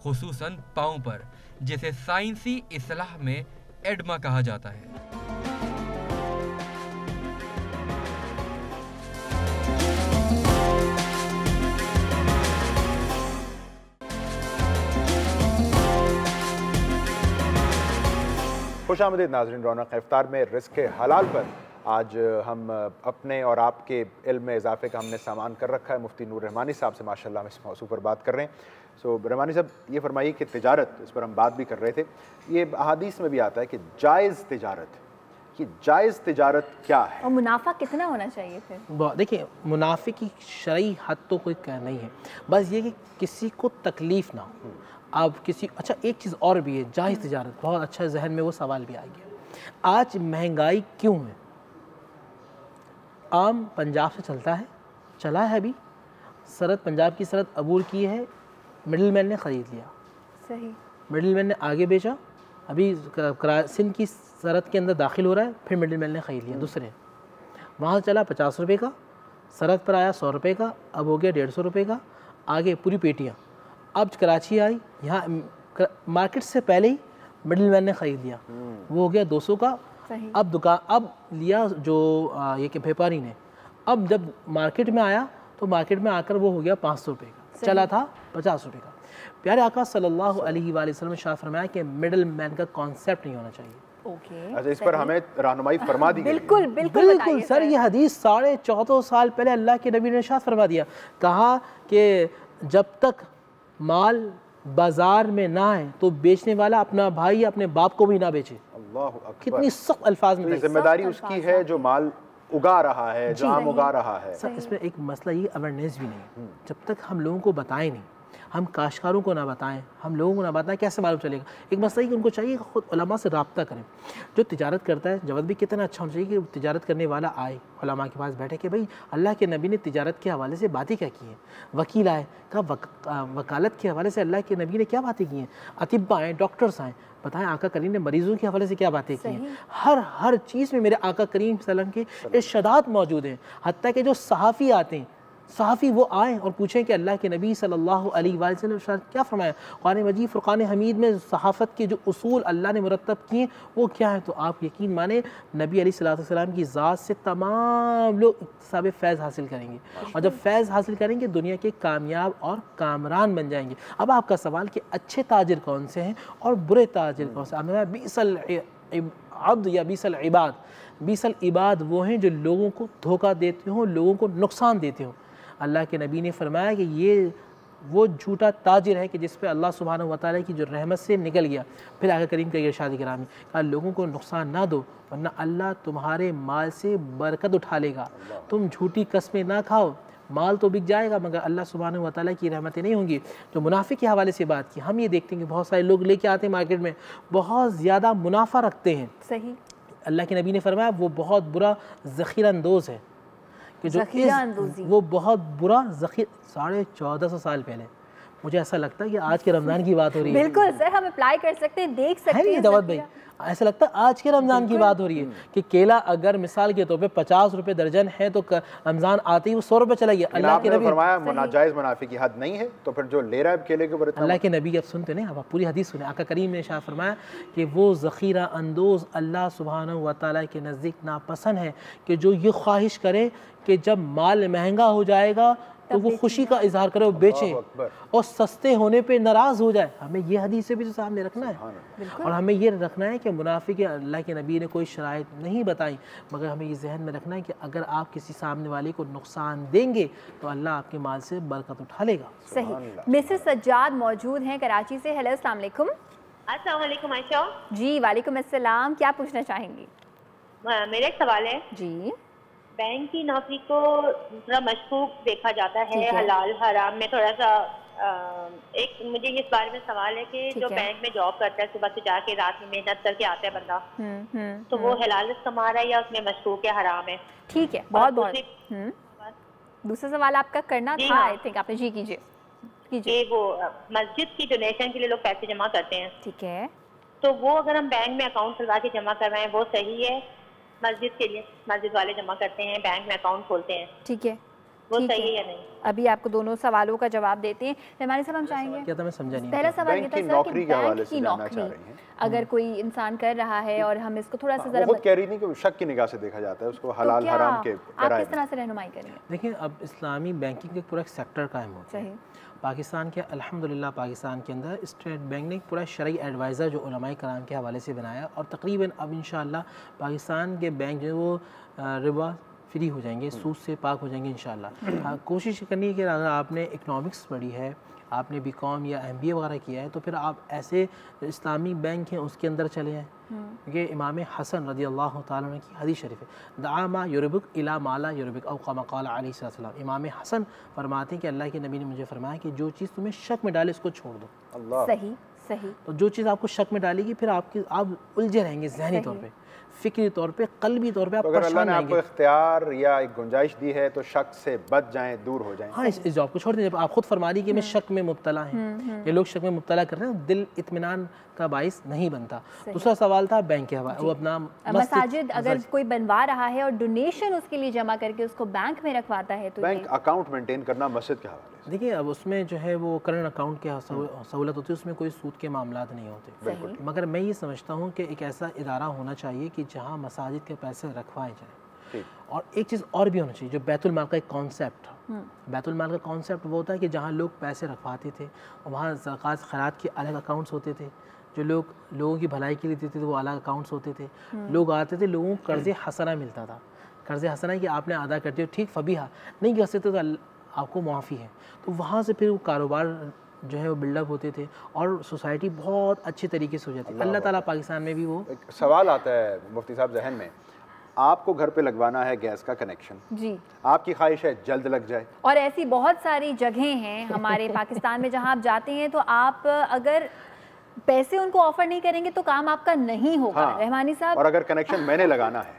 खुसूसन पाँव पर, जिसे साइंसी इस्लाह में एडमा कहा जाता है। खुशामदीद नाज़रीन, रौनक इफ्तार में रिस्क हलाल पर आज हम अपने और आपके इल्म में इजाफे का हमने सामान कर रखा है। मुफ्ती नूर रहमानी साहब से माशाल्लाह हम इस मौजू पर बात कर रहे हैं। सो रहमानी साहब, ये फरमाइए कि तिजारत, इस पर हम बात भी कर रहे थे, ये अहादीस में भी आता है कि जायज़ तिजारत, कि जायज़ तिजारत क्या है और मुनाफा कितना होना चाहिए फिर? देखिए, मुनाफे की शरई हद तो कोई नहीं है, बस ये कि किसी को तकलीफ़ ना हो। अब किसी, अच्छा एक चीज़ और भी है, जायज़ तिजारत, बहुत अच्छा जहन में वो सवाल भी आ गया। आज महंगाई क्यों है? आम पंजाब से चलता है, चला है अभी, सरहद पंजाब की सरहद अबूर की है, मिडिल मैन ने ख़रीद लिया, सही, मिडिल मैन ने आगे बेचा, अभी सिंध की सरहद के अंदर दाखिल हो रहा है, फिर मिडिल मैन ने ख़रीद लिया दूसरे, वहाँ चला 50 रुपये का, सरहद पर आया 100 रुपये का, अब हो गया 150 रुपये का, आगे पूरी पेटियाँ। अब कराची आई, यहाँ मार्केट से पहले ही मिडिल मैन ने ख़रीद लिया, वो हो गया 200 का, अब लिया जो ये कि व्यापारी ने, अब जब मार्केट में आया तो मार्केट में आकर वो हो गया 500 रुपये का, चला था 50 रुपये का। प्यारे आका सल्लल्लाहु अलैहि वसल्लम ने शाह फरमाया कि मिडिल मैन का कॉन्सेप्ट नहीं होना चाहिए। अच्छा, इस पर हमें रहनुमाई फरमा दी। बिल्कुल बिल्कुल बिल्कुल सर, ये हदीस 1450 साल पहले अल्लाह के नबी ने शाह फरमा दिया। कहा कि जब तक माल बाजार में ना आए तो बेचने वाला अपना भाई अपने बाप को भी ना बेचे। अल्लाह अकबर, कितनी सख्त अल्फाज में। जिम्मेदारी उसकी है जो माल उगा रहा है, जो आम उगा रहा है। सर इसमें एक मसला ये अवेयरनेस भी नहीं, जब तक हम लोगों को बताएं नहीं, हम काश्तकारों को ना बताएं, हम लोगों को ना बताएं, कैसे मालूम चलेगा। एक मसला कि उनको चाहिए खुद उलमा से रब्ता करें। जो तिजारत करता है जवाब भी कितना अच्छा होना चाहिए कि तिजारत करने वाला आए उलमा के पास बैठे कि भाई अल्लाह के नबी ने तिजारत के हवाले से बातें क्या की हैं। वकील आए कहा वकालत के हवाले से अल्लाह के नबी ने क्या बातें की हैं। अतिब्बा आए, डॉक्टर्स आए, बताएं आका करीम ने मरीज़ों के हवाले से क्या बातें की हैं। हर चीज़ में मेरे आका करीम सल्लल्लाहु अलैहि वसल्लम के इरशादात मौजूद हैं। हत्ता कि जो सहाफ़ी आते हैं, सहाफ़ी वो आएँ और पूछें कि अल्लाह के नबी सल्लल्लाहु अलैहि वसल्लम क्या फ़रमाया। कुरान मजीद फ़ुरक़ान हमीद में सहाफ़त के जो उसूल अल्लाह ने मुरतब किए वो क्या है। तो आप यकीन माने नबी अलैहिस्सलाम की ज़ात से तमाम लोग इक्तिसाब फ़ैज़ हासिल करेंगे, और जब फ़ैज़ हासिल करेंगे दुनिया के कामयाब और कामरान बन जाएंगे। अब आपका सवाल कि अच्छे ताजिर कौन से हैं और बुरे ताजिर कौन से। हमें बीसल अब्द या बीसल इबाद, बीसल इबाद वो हैं जो लोगों को धोखा देते हों, लोगों को नुकसान देते हों। अल्लाह के नबी ने फरमाया कि ये वो झूठा ताजिर है कि जिस पे अल्लाह सुब्हानहू व तआला की जो रहमत से निकल गया। फिर आगे करीम का इरशाद गिरामी कहा लोगों को नुकसान ना दो वरना अल्लाह तुम्हारे माल से बरकत उठा लेगा। तुम झूठी कस्में ना खाओ, माल तो बिक जाएगा मगर अल्लाह सुब्हानहू व तआला की रहमतें नहीं होंगी। जो मुनाफिक के हवाले से बात की, हम ये देखते हैं कि बहुत सारे लोग लेके आते हैं मार्केट में, बहुत ज़्यादा मुनाफा रखते हैं। सही, अल्लाह के नबी ने फरमाया वो बहुत बुरा ज़ख़ीरा अंदोज़ है कि जो वो बहुत बुरा ज़ख़ीरा। 1450 साल पहले मुझे ऐसा लगता है कि आज के रमज़ान की बात हो रही है। बिल्कुल सर, हम अप्लाई कर सकते हैं, देख सकते हैं दावत भाई, ऐसा लगता है आज के रमज़ान की बात हो रही है कि केला अगर मिसाल के तौर पे 50 रुपए दर्जन है तो रमज़ान आते ही वो 100 रुपए चला गया। अल्लाह के नबी फरमाया नाजायज़ मुनाफे की हद नहीं है, तो फिर जो ले रहा है केले के ऊपर, अल्लाह के नबी अब सुनते नहीं, अब पूरी हदीस सुने। आका करीम ने शाह फरमाया कि वो ज़ख़ीरा अंदोज़ अल्लाह सुब्हानहू व तआला के नज़दीक नापसंद है कि जो ये ख्वाहिश करे कि जब माल महंगा हो जाएगा तो वो खुशी का इजहार करे, वो बेचे, और सस्ते होने पे नाराज़ हो जाए। हमें ये हदीस से भी तो सामने रखना है, और हमें ये रखना है कि मुनाफिक अल्लाह के नबी ने कोई शराइत नहीं बताई, मगर हमें ये जहन में रखना है कि अगर आप किसी सामने वाले को नुकसान देंगे तो अल्लाह आपके माल से बरकत उठा लेगा। सही। मिसेस सज्जाद मौजूद हैं कराची से। हेलो, अस्सलाम वालेकुम। अस्सलाम वालेकुम आयशा जी। वालेकुम अस्सलाम, क्या पूछना चाहेंगी? मेरा एक सवाल है जी। बैंक की नौकरी को थोड़ा मशकूक देखा जाता है, हलाल हराम में थोड़ा सा एक मुझे इस बारे में सवाल है कि जो बैंक में जॉब करता है, सुबह से जाके रात में मेहनत करके आता है बंदा, तो वो हलाल कमा रहा है या उसमें मशकूक या हराम है? ठीक है, बहुत बहुत। दूसरा सवाल आपका करना था, आई थिंक आपने। जी कीजिए। वो मस्जिद की डोनेशन के लिए लोग पैसे जमा करते हैं, ठीक है, तो वो अगर हम बैंक में अकाउंट खुलवा के जमा करवाएं वो सही है? मस्जिद के लिए मस्जिद वाले जमा करते हैं, बैंक में अकाउंट खोलते हैं, ठीक है, वो सही है या नहीं? अभी आपको दोनों सवालों का जवाब देते हैं। रहमानी साहब, हम चाहेंगे, क्या था मैं समझा नहीं। पहला सवाल ये था सर कि नौकरी के हवाले से जानना चाह रही हैं। अगर कोई इंसान कर रहा है और हम इसको थोड़ा सा जरा वो कह रही नहीं कि शक की निगाह से देखा जाता है उसको, हलाल हराम के आप किस तरह से रहनुमाई करेंगे? देखिए, अब इस्लामी बैंकिंग का पूरा सेक्टर कायम हो गया है पाकिस्तान के। अल्हम्दुलिल्लाह पाकिस्तान के अंदर स्टेट बैंक ने पूरा शरई एडवाइज़र जो उलमाए कराम के हवाले से बनाया, और तकरीबन अब इंशाअल्लाह पाकिस्तान के बैंक जो वो रिबा फ्री हो जाएंगे, सूद से पाक हो जाएंगे इंशाअल्लाह। कोशिश करनी है कि अगर आपने इकनॉमिक्स पढ़ी है, आपने बीकॉम या MBA वगैरह किया है, तो फिर आप ऐसे इस्लामी बैंक हैं उसके अंदर चले आए। क्योंकि इमाम हसन रज़ी अल्लाह तआला अन्हु की हदीस शरीफ है, दामा युरबुक इला माला युरबुक औ कमा क़ाल अलैहि सल्लम। इमाम हसन फरमाते हैं कि अल्लाह के नबी ने मुझे फरमाया कि जो चीज़ तुम्हें शक में डाले उसको छोड़ दो। सही सही। तो जो चीज़ आपको शक में डालेगी फिर आप उलझे रहेंगे ज़हनी तौर पे, फ़िक्री तौर पे, क़ल्बी तौर पे आप परेशान रहेंगे। आपको इख्तियार या एक गुंजाइश दी है तो शक से बच जाएं, दूर हो जाएं। हाँ, इस जॉब को छोड़ दें। जब आप खुद फरमा रही कि मैं शक में मुब्तला हैं, ये लोग शक में मुब्तला कर रहे हैं, दिल इत्मीनान का बाइस नहीं बनता। दूसरा सवाल था बैंक के हवाले, वो अपना मसाजिद अगर कोई बनवा रहा है और डोनेशन उसके लिए जमा करके उसको बैंक में रखवाता है तो बैंक अकाउंट मेंटेन करना मस्जिद के हवाले से। देखिए, अब उसमें जो है वो करंट अकाउंट की सहूलत होती है, उसमें कोई सूद के मामला नहीं होते। मगर मैं ये समझता हूँ कि एक ऐसा इदारा होना चाहिए चाहिए कि जहाँ मसाजिद के पैसे रखवाए जाएँ। और एक चीज़ और भी होना चाहिए, जो बैतुल माल का एक कॉन्सेप्ट, बैतुल माल का कॉन्सेप्ट वो होता है कि जहाँ लोग पैसे रखवाते थे और वहाँ ज़कात खैरात के अलग अकाउंट्स होते थे, जो लोगों की भलाई के लिए देते थे वो अलग अकाउंट्स होते थे। लोग आते थे, लोगों को कर्ज़ हसना मिलता था, कर्ज़ हसना कि आपने अदा करते हो ठीक, फबीहा नहीं कर सकते तो आपको मुआफ़ी है। तो वहाँ से फिर वो कारोबार जो है वो बिल्डअप होते थे और सोसाइटी बहुत अच्छे तरीके से हो जाती है। अल्लाह ताला पाकिस्तान में भी वो एक सवाल आता है मुफ्ती साहब जहन में, आपको घर पे लगवाना है गैस का कनेक्शन जी, आपकी ख्वाहिश है जल्द लग जाए, और ऐसी बहुत सारी जगहें हैं हमारे पाकिस्तान में जहां आप जाते हैं तो आप अगर पैसे उनको ऑफर नहीं करेंगे तो काम आपका नहीं होगा। हाँ, रहमानी साहब, और अगर कनेक्शन मैंने लगाना है,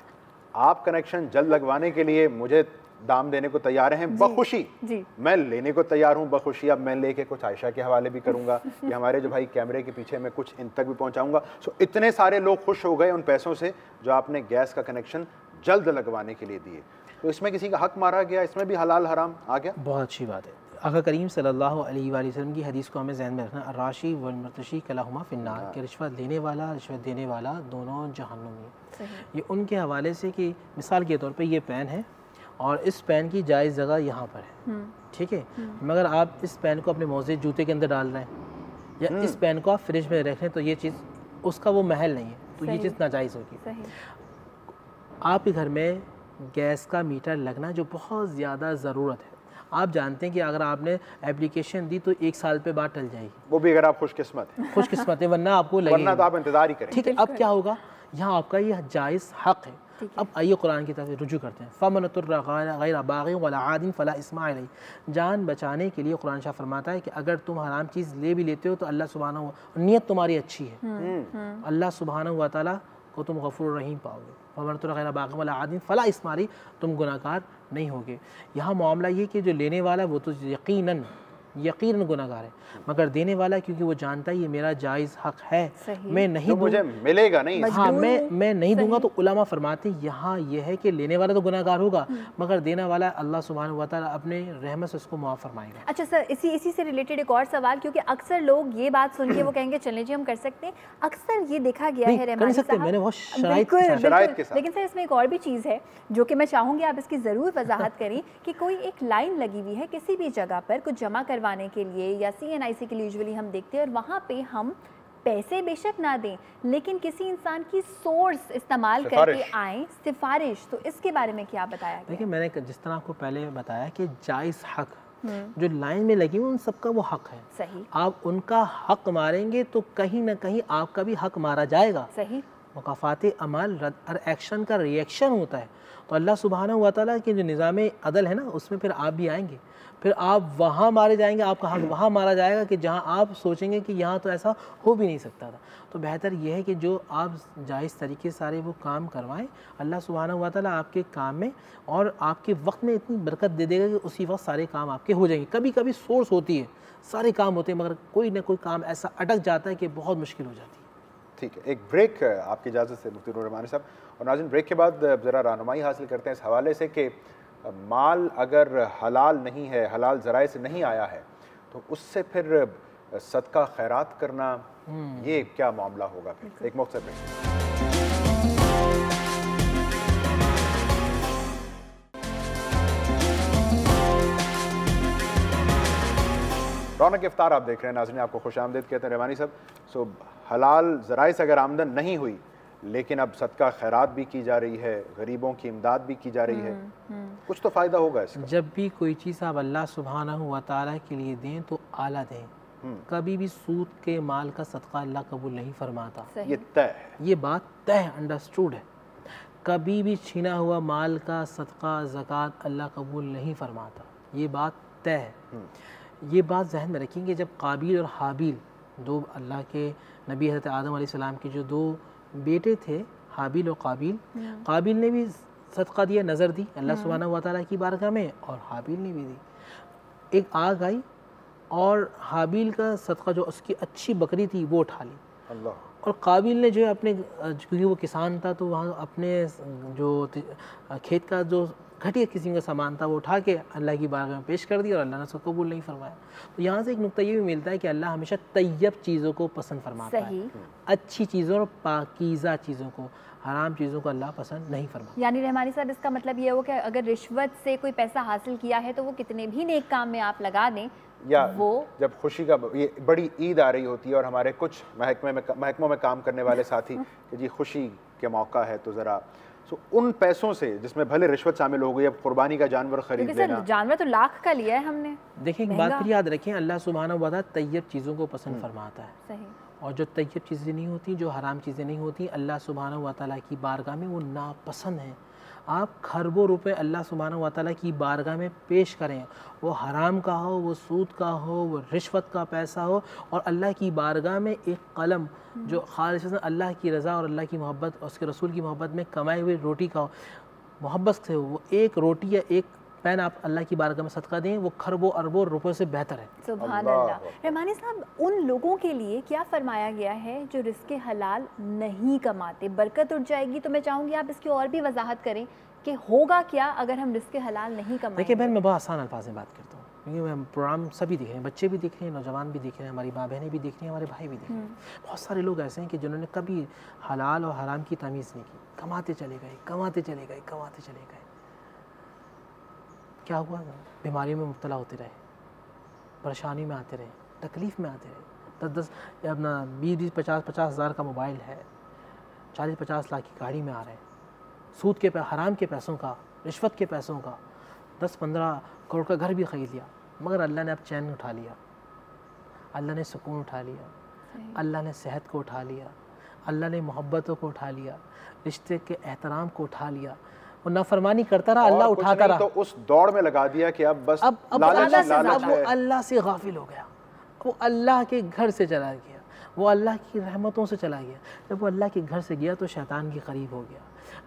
आप कनेक्शन जल्द लगवाने के लिए मुझे दाम देने को तैयार हैं बखुशी, मैं लेने को तैयार हूं बखुशी। अब मैं लेके कुछ आयशा के हवाले भी करूंगा कि हमारे जो भाई कैमरे के पीछे मैं कुछ इन तक भी पहुंचाऊंगा। सो इतने सारे लोग खुश हो गए उन पैसों से जो आपने गैस का कनेक्शन जल्द लगवाने के लिए दिए, तो इसमें किसी का हक मारा गया, इसमें भी हलाल हराम आ गया। बहुत अच्छी बात है। आका करीम सल्लल्लाहु अलैहि वसल्लम की हदीस को हमें ज़हन में रखना, राशि व मुर्तशी कलाहुमा फिन्नार, कि रिश्वत लेने वाला रिश्वत देने वाला दोनों जहन्नुम में। ये उनके हवाले से कि मिसाल के तौर पे ये पेन है और इस पेन की जायज़ जगह यहाँ पर है, ठीक है, मगर आप इस पेन को अपने मौजे जूते के अंदर डाल रहे हैं या इस पेन को आप फ्रिज में रख रहे हैं, तो ये चीज़ उसका वो महल नहीं है, तो ये चीज़ नाजायज़ होगी। आपके घर में गैस का मीटर लगना जो बहुत ज़्यादा ज़रूरत है, आप जानते हैं कि अगर आपने एप्लीकेशन दी तो 1 साल पे बाद टल जाएगी, वो भी अगर आप खुशकिस्मत है, वरना आपको लगेगा, वरना तो आप इंतज़ार ही करें। ठीक है, अब क्या होगा, यहाँ आपका ये जायज़ हक़ है। अब आइए कुरान की तरफ रुजू करते हैं। फ़मनतुर्रा गैर बाग़िन वला आदिन फ़ला इस्मा अलैहि, जान बचाने के लिए कुरान शाह फरमाता है कि अगर तुम हराम चीज़ ले भी लेते हो तो अल्लाह सुब्हानहू व तआला, नियत तुम्हारी अच्छी है, अल्लाह सुब्हानहू व तआला को तुम गफूर रहीम पाओगे। फ़मनतुर्रा गैर बाग़िन वला आदिन फ़ला इस्मा अलैहि, तुम गुनाहगार नहीं होगे। यहाँ मामला ये कि जो लेने वाला वो तो यकीनन गुनाहगार है, मगर देने वाला क्योंकि वो जानता है ये मेरा जायज़ हक है, मैं नहीं तो मुझे मिलेगा नहीं, हाँ मैं नहीं दूंगा, तो उलमा फरमाते हैं यहाँ ये है कि लेने वाला तो गुनाहगार होगा मगर देने वाला अल्लाह सुब्हानहू व तआला अपने रहमत से उसको मुआफ़ फरमाएगा। अच्छा सर, इसी से रिलेटेड एक और सवाल, क्योंकि अक्सर लोग ये बात सुन के वो कहेंगे चलें जी हम कर सकते हैं, अक्सर ये देखा गया है रहमानी साहब, मैंने बहुत शराइत के साथ, लेकिन सर इसमें एक और भी चीज़ है जो कि मैं चाहूँगी आप इसकी ज़रूर वजाहत करें कि कोई एक लाइन लगी हुई है किसी भी जगह पर कुछ जमा करवाने के लिए या CNIC के लिए यूजुअली हम देखते हैं, और वहाँ पे हम पैसे बेशक ना दें लेकिन किसी इंसान की सोर्स इस्तेमाल करके आए, सिफारिश, तो इसके बारे में क्या बताया गया? देखिए, मैंने जिस तरह आपको पहले बताया कि जायज़ हक जो लाइन में लगी हुई उन सबका वो हक है, सही, आप उनका हक मारेंगे तो कहीं ना कहीं आपका भी हक मारा जाएगा, सही, मुकाफ़ात अमल और एक्शन का रिएक्शन होता है। तो अल्लाह सुब्हानहू व तआला के जो निज़ाम अदल है ना, उसमें फिर आप भी आएंगे, फिर आप वहाँ मारे जाएंगे, आपका हक वहाँ मारा जाएगा कि जहाँ आप सोचेंगे कि यहाँ तो ऐसा हो भी नहीं सकता था। तो बेहतर यह है कि जो आप जायज़ तरीके सारे वो काम करवाएं, अल्लाह सुब्हानहू व तआला आपके काम में और आपके वक्त में इतनी बरकत दे देगा कि उसी वक्त सारे काम आपके हो जाएंगे। कभी कभी सोर्स होती है, सारे काम होते हैं, मगर कोई ना कोई काम ऐसा अटक जाता है कि बहुत मुश्किल हो जाती है। ठीक है, एक ब्रेक आपकी इजाज़त से मुफ्ती नूर रहमानी साहब, और नाज़रीन ब्रेक के बाद ज़रा रहनुमाई हासिल करते हैं इस हवाले से कि माल अगर हलाल नहीं है, हलाल ज़राए से नहीं आया है, तो उससे फिर सदका खैरात करना ये क्या मामला होगा? फिर एक मुख्तसर ब्रेक। रौनक इफ्तार आप देख रहे हैं नाज़रीन, आपको खुशामदीद कहते हैं रहमानी साहब। सो हलाल ज़राए से अगर आमदन नहीं हुई लेकिन अब सदका खैरात भी की जा रही है, गरीबों की इमदाद भी की जा रही है, कुछ तो फ़ायदा होगा इसका। जब भी कोई चीज़ आप अल्लाह सुब्हानहू व तआला के लिए दें तो आला दें, कभी भी सूद के माल का सदका अल्लाह कबूल नहीं फरमाता, ये तय है, ये बात तय है, अंडरस्टूड है। कभी भी छीना हुआ माल का सदका ज़कात अल्लाह कबूल नहीं फरमाता, ये बात तय है। ये बात जहन में रखेंगे, जब काबिल और हाबिल दो अल्लाह के नबी हज़रत आदम अलैहिस्सलाम के जो दो बेटे थे, हाबिल और काबिल, काबिल ने भी सदका दिया, नज़र दी अल्लाह सुब्हानहू व तआला की बारगाह में, और हाबिल ने भी दी। एक आग आई और हाबिल का सदका जो उसकी अच्छी बकरी थी वो उठा ली, और काबिल ने जो है अपने, क्योंकि वो किसान था तो वहाँ अपने जो खेत का जो घटिया किस्म का सामान था वो उठा के अल्लाह की बारगाह में पेश कर दिया और अल्लाह ने उसको कबूल नहीं फरमाया। तो यहाँ से एक नुक्ता ये भी मिलता है कि अल्लाह हमेशा तैयब चीज़ों को पसंद फरमाता है, अच्छी चीज़ों और पाकीज़ा चीज़ों को, हराम चीज़ों को अल्लाह पसंद नहीं फरमाता। यानी रहमानी साहब इसका मतलब ये हो कि अगर रिश्वत से कोई पैसा हासिल किया है तो वो कितने भी नेक काम में आप लगा दें, या वो जब खुशी का ये बड़ी ईद आ रही होती है और हमारे कुछ महकमों में काम करने वाले साथी कि जी खुशी के मौका है तो ज़रा उन पैसों से जिसमें भले रिश्वत शामिल हो गई, अब कुर्बानी का जानवर खरीद लेना, जानवर तो लाख का लिया है हमने। देखिए एक बात फिर याद रखें, अल्लाह सुब्हानहू व तआला तैयब चीज़ों को पसंद फरमाता है। सही। और जो तैयब चीज़ें नहीं होती, जो हराम चीज़ें नहीं होती, अल्लाह सुब्हानहू व तआला की बारगाह में वो नापसंद हैं। आप खरबों रुपए अल्लाह सुब्हानहू व तआला की बारगाह में पेश करें, वो हराम का हो, वो सूद का हो, वो रिश्वत का पैसा हो, और अल्लाह की बारगाह में एक कलम जो खालिसन अल्लाह की रज़ा और अल्लाह की मोहब्बत और उसके रसूल की मोहब्बत में कमाई हुई रोटी का मोहब्बत से हो, वो एक रोटी या एक पैन आप अल्लाह की बारगाह में सदका दें, वो खरबों अरबों रुपयों से बेहतर है। सुभान अल्लाह। रहमानी साहब, उन लोगों के लिए क्या फरमाया गया है जो रिज़्क़े हलाल नहीं कमाते, बरकत उठ जाएगी? तो मैं चाहूँगी आप इसकी और भी वजाहत करें कि होगा क्या अगर हम रिज़्क़े हलाल नहीं कमाएं। देखिए बहन, मैं बहुत आसान अल्फाज में बात करता हूँ, क्योंकि मैं प्रोग्राम सभी देख रहे हैं, बच्चे भी देख रहे हैं, नौजवान भी देख रहे हैं, हमारी माँ बहनें भी देख रही हैं, हमारे भाई भी देख रहे हैं। बहुत सारे लोग ऐसे हैं कि जिन्होंने कभी हलाल और हराम की तमीज़ नहीं की, कमाते चले गए, कमाते चले गए, कमाते चले गए। क्या हुआ? बीमारियों में मुब्तला होते रहे, परेशानी में आते रहे, तकलीफ़ में आते रहे। 10-10 अपना 20-20, 50-50 हज़ार का मोबाइल है, 40-50 लाख की गाड़ी में आ रहे हैं, सूद के हराम के पैसों का, रिश्वत के पैसों का, 10-15 करोड़ का घर भी ख़रीद लिया, मगर अल्लाह ने अब चैन उठा लिया, अल्लाह ने सुकून उठा लिया, अल्लाह ने सेहत को उठा लिया, अल्लाह ने मोहब्बतों को उठा लिया, रिश्ते के एहतराम को उठा लिया। वो नाफरमानी करता रहा, अल्लाह उठाता रहा, तो उस दौड़ में लगा दिया कि अब बस लालच वो अल्लाह से गाफिल हो गया, वो अल्लाह के घर से चला गया, वो अल्लाह की रहमतों से चला गया। जब वो अल्लाह के घर से गया तो शैतान के करीब हो गया।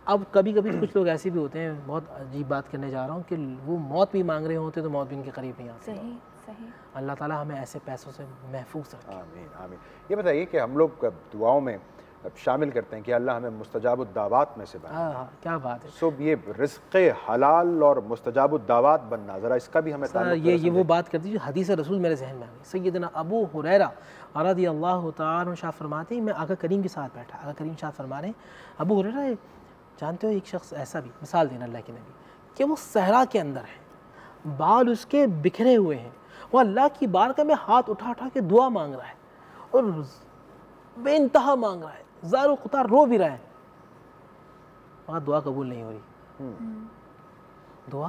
अब कभी कभी कुछ लोग ऐसे भी होते हैं, बहुत अजीब बात करने जा रहा हूँ, कि वो मौत भी मांग रहे होते तो मौत भी इनके करीब नहीं आती। सही सही। अल्लाह ताला हमें ऐसे पैसों से महफूज रखे। आमीन आमीन। ये बताइए कि हम लोग दुआओं में शामिल करते हैं कि अल्लाह हमें मुस्तजाबुद्दावात में से बनाए। हाँ, क्या बात है। सो ये रिज़्क़े हलाल और मुस्तजाबुद्दावात बनना, ज़रा इसका भी हमें ये वो बात कर दीजिए, हदीस रसूल मेरे जहन में आ गई। सैयदना अबू हुरैरा रज़ियल्लाहु तआला अन्हु शाह फरमाते हैं, मैं आका करीम के साथ बैठा, आका करीम शाह फरमा रहे हैं, अबू हुरैरा जानते हो एक शख्स ऐसा भी, मिसाल देना अल्लाह के नबी, कि वो सहरा के अंदर है, बाल उसके बिखरे हुए हैं, वो अल्लाह की बारगाह में हाथ उठा उठा के दुआ मांग रहा है और बेइंतहा मांग रहा है, ज़ारो क़ुतार रो भी रहा है, वहाँ दुआ कबूल नहीं हो रही। दुआ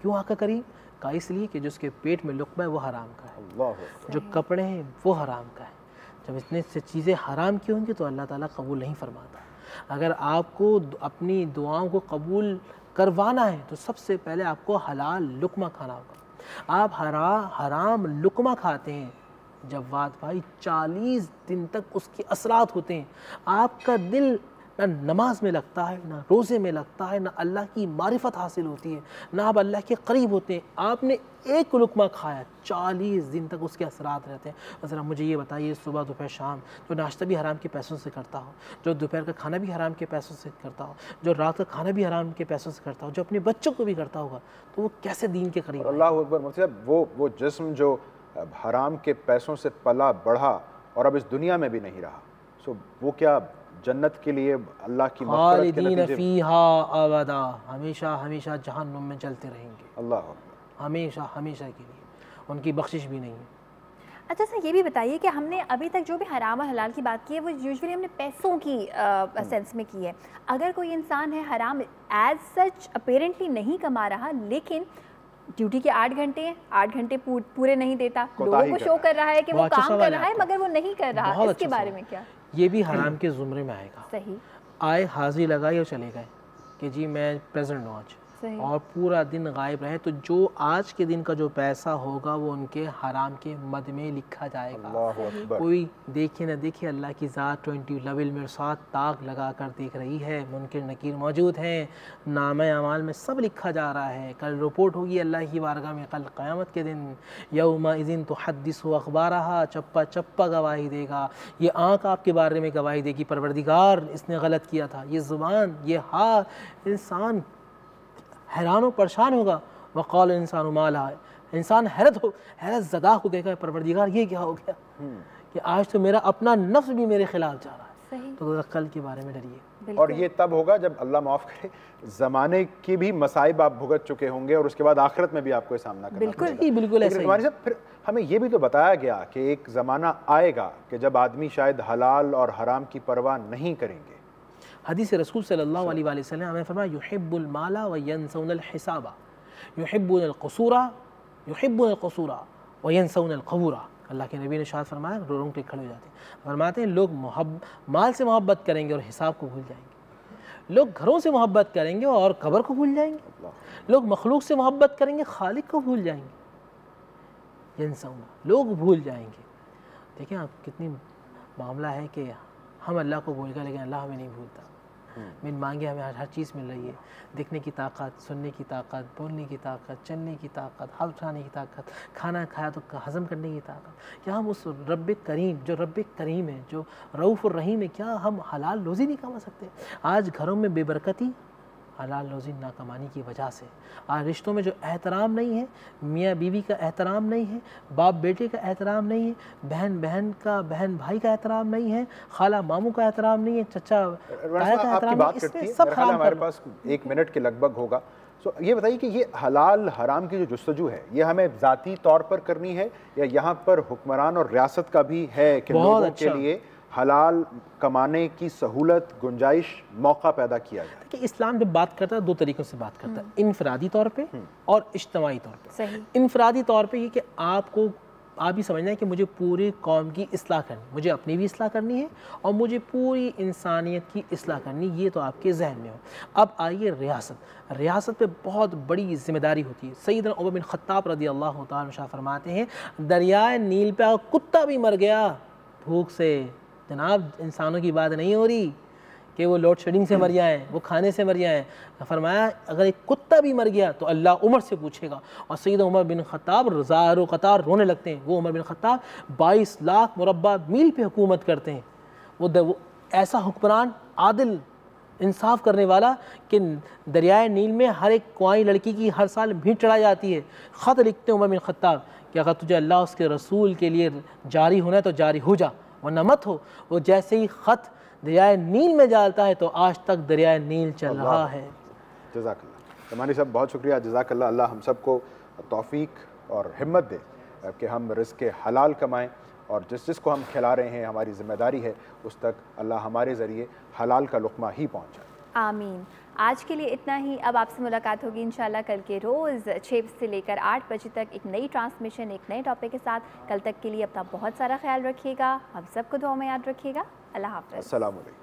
क्यों आका करीम का? इसलिए कि जो उसके पेट में लुक़मा है वो हराम का है, जो कपड़े हैं वो हराम का है। जब इतने से चीज़ें हराम की होंगी तो अल्लाह ताला कबूल नहीं फरमाता। अगर आपको अपनी दुआओं को कबूल करवाना है तो सबसे पहले आपको हलाल लुक़मा खाना होगा। आप हराम लुक़मा खाते हैं जवाद भाई, 40 दिन तक उसके असरात होते हैं। आपका दिल ना नमाज में लगता है, ना रोज़े में लगता है, ना अल्लाह की मारिफत हासिल होती है, ना आप अल्लाह के करीब होते हैं। आपने एक लुक़मा खाया, 40 दिन तक उसके असरात रहते हैं। ज़रा मुझे ये बताइए, सुबह दोपहर शाम जो नाश्ता भी हराम के पैसों से करता हो, जो दोपहर का खाना भी हराम के पैसों से करता हो, जो रात का खाना भी हराम के पैसों से करता हो, जो अपने बच्चों को भी करता होगा, तो वो कैसे दीन के करीब? अल्लाह अकबर। मतलब वो जिस्म जो हराम के पैसों से पला बढ़ा और अब इस दुनिया में भी नहीं रहा, सो वो क्या जन्नत के लिए अल्लाह की मग़फ़िरत के नतीजे फ़ीहा अबदा, हमेशा हमेशा जहन्नुम में चलते रहेंगे। अल्लाह हमेशा हमेशा के लिए, उनकी बख्शिश भी नहीं है। अच्छा सर, ये भी बताइए कि हमने अभी तक जो भी हराम और हलाल की बात की है वो यूजुअली हमने पैसों की सेंस में की है। अगर कोई इंसान है हराम एज सच अपेरेंटली नहीं कमा रहा, लेकिन ड्यूटी के 8 घंटे हैं, 8 घंटे पूरे नहीं देता, लोगों को शो कर रहा है कि वो काम कर रहा है मगर वो नहीं कर रहा, इसके बारे में क्या? ये भी हराम के ज़ुमरे में आएगा। सही। आए हाजिरी लगाई और चले गए कि जी मैं प्रेजेंट हूँ आज, और पूरा दिन गायब रहे, तो जो आज के दिन का जो पैसा होगा वो उनके हराम के मद में लिखा जाएगा। कोई देखे न देखे, अल्लाह की ज़ात 20 लेवल में साथ ताक लगा कर देख रही है, मुनकिर नकीर मौजूद हैं, नामे अमाल में सब लिखा जा रहा है। कल रिपोर्ट होगी अल्लाह की बारगाह में, कल क़यामत के दिन, यौमा इज़िन तुहद्दिसु अख़बारहा, चप्पा चप्पा गवाही देगा। ये आँख आपके बारे में गवाही देगी, परवरदिगार इसने गलत किया था। ये ज़ुबान, ये हाथ, इंसान हैरान व परेशान होगा। वक़ाल इंसान माला, इंसान हैरत ज़दा हो गया, परवरदिगार ये क्या हो गया कि आज तो मेरा अपना नफ्स भी मेरे खिलाफ जा रहा है। तो कल के बारे में डरिए। और ये तब होगा जब अल्लाह माफ़ करे ज़माने की भी मसाइब आप भुगत चुके होंगे और उसके बाद आखिरत में भी आपको सामना करना पड़ेगा। बिल्कुल ऐसा ही। फिर हमें ये भी तो बताया गया कि एक ज़माना आएगा कि जब आदमी शायद हलाल और हराम की परवाह नहीं करेंगे। हदीस रसूल सल्लल्लाहु अलैहि वसल्लम हमें फरमाया, युहिब्बुल माला व यंसौनल हिसाबा, युहिब्बुल क़ुसूरा व यंसौनल क़बूरा। अल्लाह के नबी ने शायद फरमाया, रोंगटे खड़े हो जाते हैं। फरमाते हैं लोग माल से मोहब्बत करेंगे और हिसाब को भूल जाएंगे। लोग घरों से मोहब्बत करेंगे और कब्र को भूल जाएंगे। लोग मखलूक से मोहब्बत करेंगे, खालिक को भूल जाएंगे। यंसौना, लोग भूल जाएंगे। देखें आप कितनी मामला है कि हम अल्लाह को भूल गए, लेकिन अल्लाह हमें नहीं भूलता। बिन मांगे हमें हर चीज़ मिल रही है, दिखने की ताकत, सुनने की ताकत, बोलने की ताकत, चलने की ताकत, हाथ उठाने की ताकत, खाना खाया तो हज़म करने की ताकत। क्या हम उस रब्बे करीम, जो रब्बे करीम है, जो रऊफ़ और रहीम है, क्या हम हलाल रोज़ी नहीं कमा सकते? आज घरों में बेबरकती हलाल रोज़ी ना कमाने की वजह से। आज रिश्तों में जो एहतराम नहीं है, मियाँ बीवी का एहतराम नहीं है, बाप बेटे का एहतराम नहीं है, बहन भाई का एहतराम नहीं है, खाला मामू का एहतराम नहीं है, चचा ताया का एहतराम नहीं है, इसमें सब हमारे पास 1 मिनट के लगभग होगा। तो ये बताइए कि ये हलाल हराम की जो जुस्तजू है, ये हमें ज़ाती तौर पर करनी है या यहाँ पर हुक्मरान और रियासत का भी है कि लोगों के लिए हलाल कमाने की सहूलत, गुंजाइश, मौका पैदा किया जाए? कि इस्लाम जब बात करता है दो तरीक़ों से बात करता है, इनफरादी तौर पे और इज्तिमाई तौर पे। इनफरादी तौर पे ये कि आप ही समझना है कि मुझे पूरी कौम की इस्लाह करनी, मुझे अपनी भी इस्लाह करनी है और मुझे पूरी इंसानियत की इस्लाह करनी, ये तो आपके जहन में हो। अब आइए रियासत पे बहुत बड़ी जिम्मेदारी होती है। सैयदना उमर बिन खत्ताब रज़ी अल्लाह तआला अन्हु फरमाते हैं, दरियाए नील पे कुत्ता भी मर गया भूख से। जनाब, इंसानों की बात नहीं हो रही कि वो लोड शेडिंग से मर जाएँ, वो खाने से मर जाएँ। फरमाया अगर एक कुत्ता भी मर गया तो अल्लाह उमर से पूछेगा। और सैयदना उमर बिन खत्ताब ज़ारो कतार रोने लगते हैं। वो उमर बिन खत्ताब 22 लाख मुरब्बा मील पे हुकूमत करते हैं। वो ऐसा हुक्मरान, आदिल, इंसाफ करने वाला कि दरियाए नील में हर एक कुआई लड़की की हर साल भीड़ चढ़ाई जाती है। ख़त लिखते हैं उमर बिन खत्ताब कि अगर तुझे अल्लाह उसके रसूल के लिए जारी होना है तो जारी हो जा, वरना मत हो। वो जैसे ही ख़त दरियाए नील में डालता है तो आज तक दरियाए नील चल रहा है। जज़ाकल्लाह। तमानी साहब बहुत शुक्रिया, जज़ाकल्लाह। अल्लाह हम सबको तौफ़ीक और हिम्मत दे कि हम रिज़्क़ हलाल कमाएँ और जिसको हम खिला रहे हैं, हमारी ज़िम्मेदारी है उस तक अल्लाह हमारे ज़रिए हलाल का लुक़मा ही पहुँचाए। आमीन। आज के लिए इतना ही। अब आपसे मुलाकात होगी इंशाल्लाह कल के रोज़ 6 से लेकर 8 बजे तक, एक नई ट्रांसमिशन, एक नए टॉपिक के साथ। कल तक के लिए अपना बहुत सारा ख्याल रखिएगा, हम सबको दुआ में याद रखिएगा। अल्लाह हाफ़िज़। अस्सलाम वालेकुम।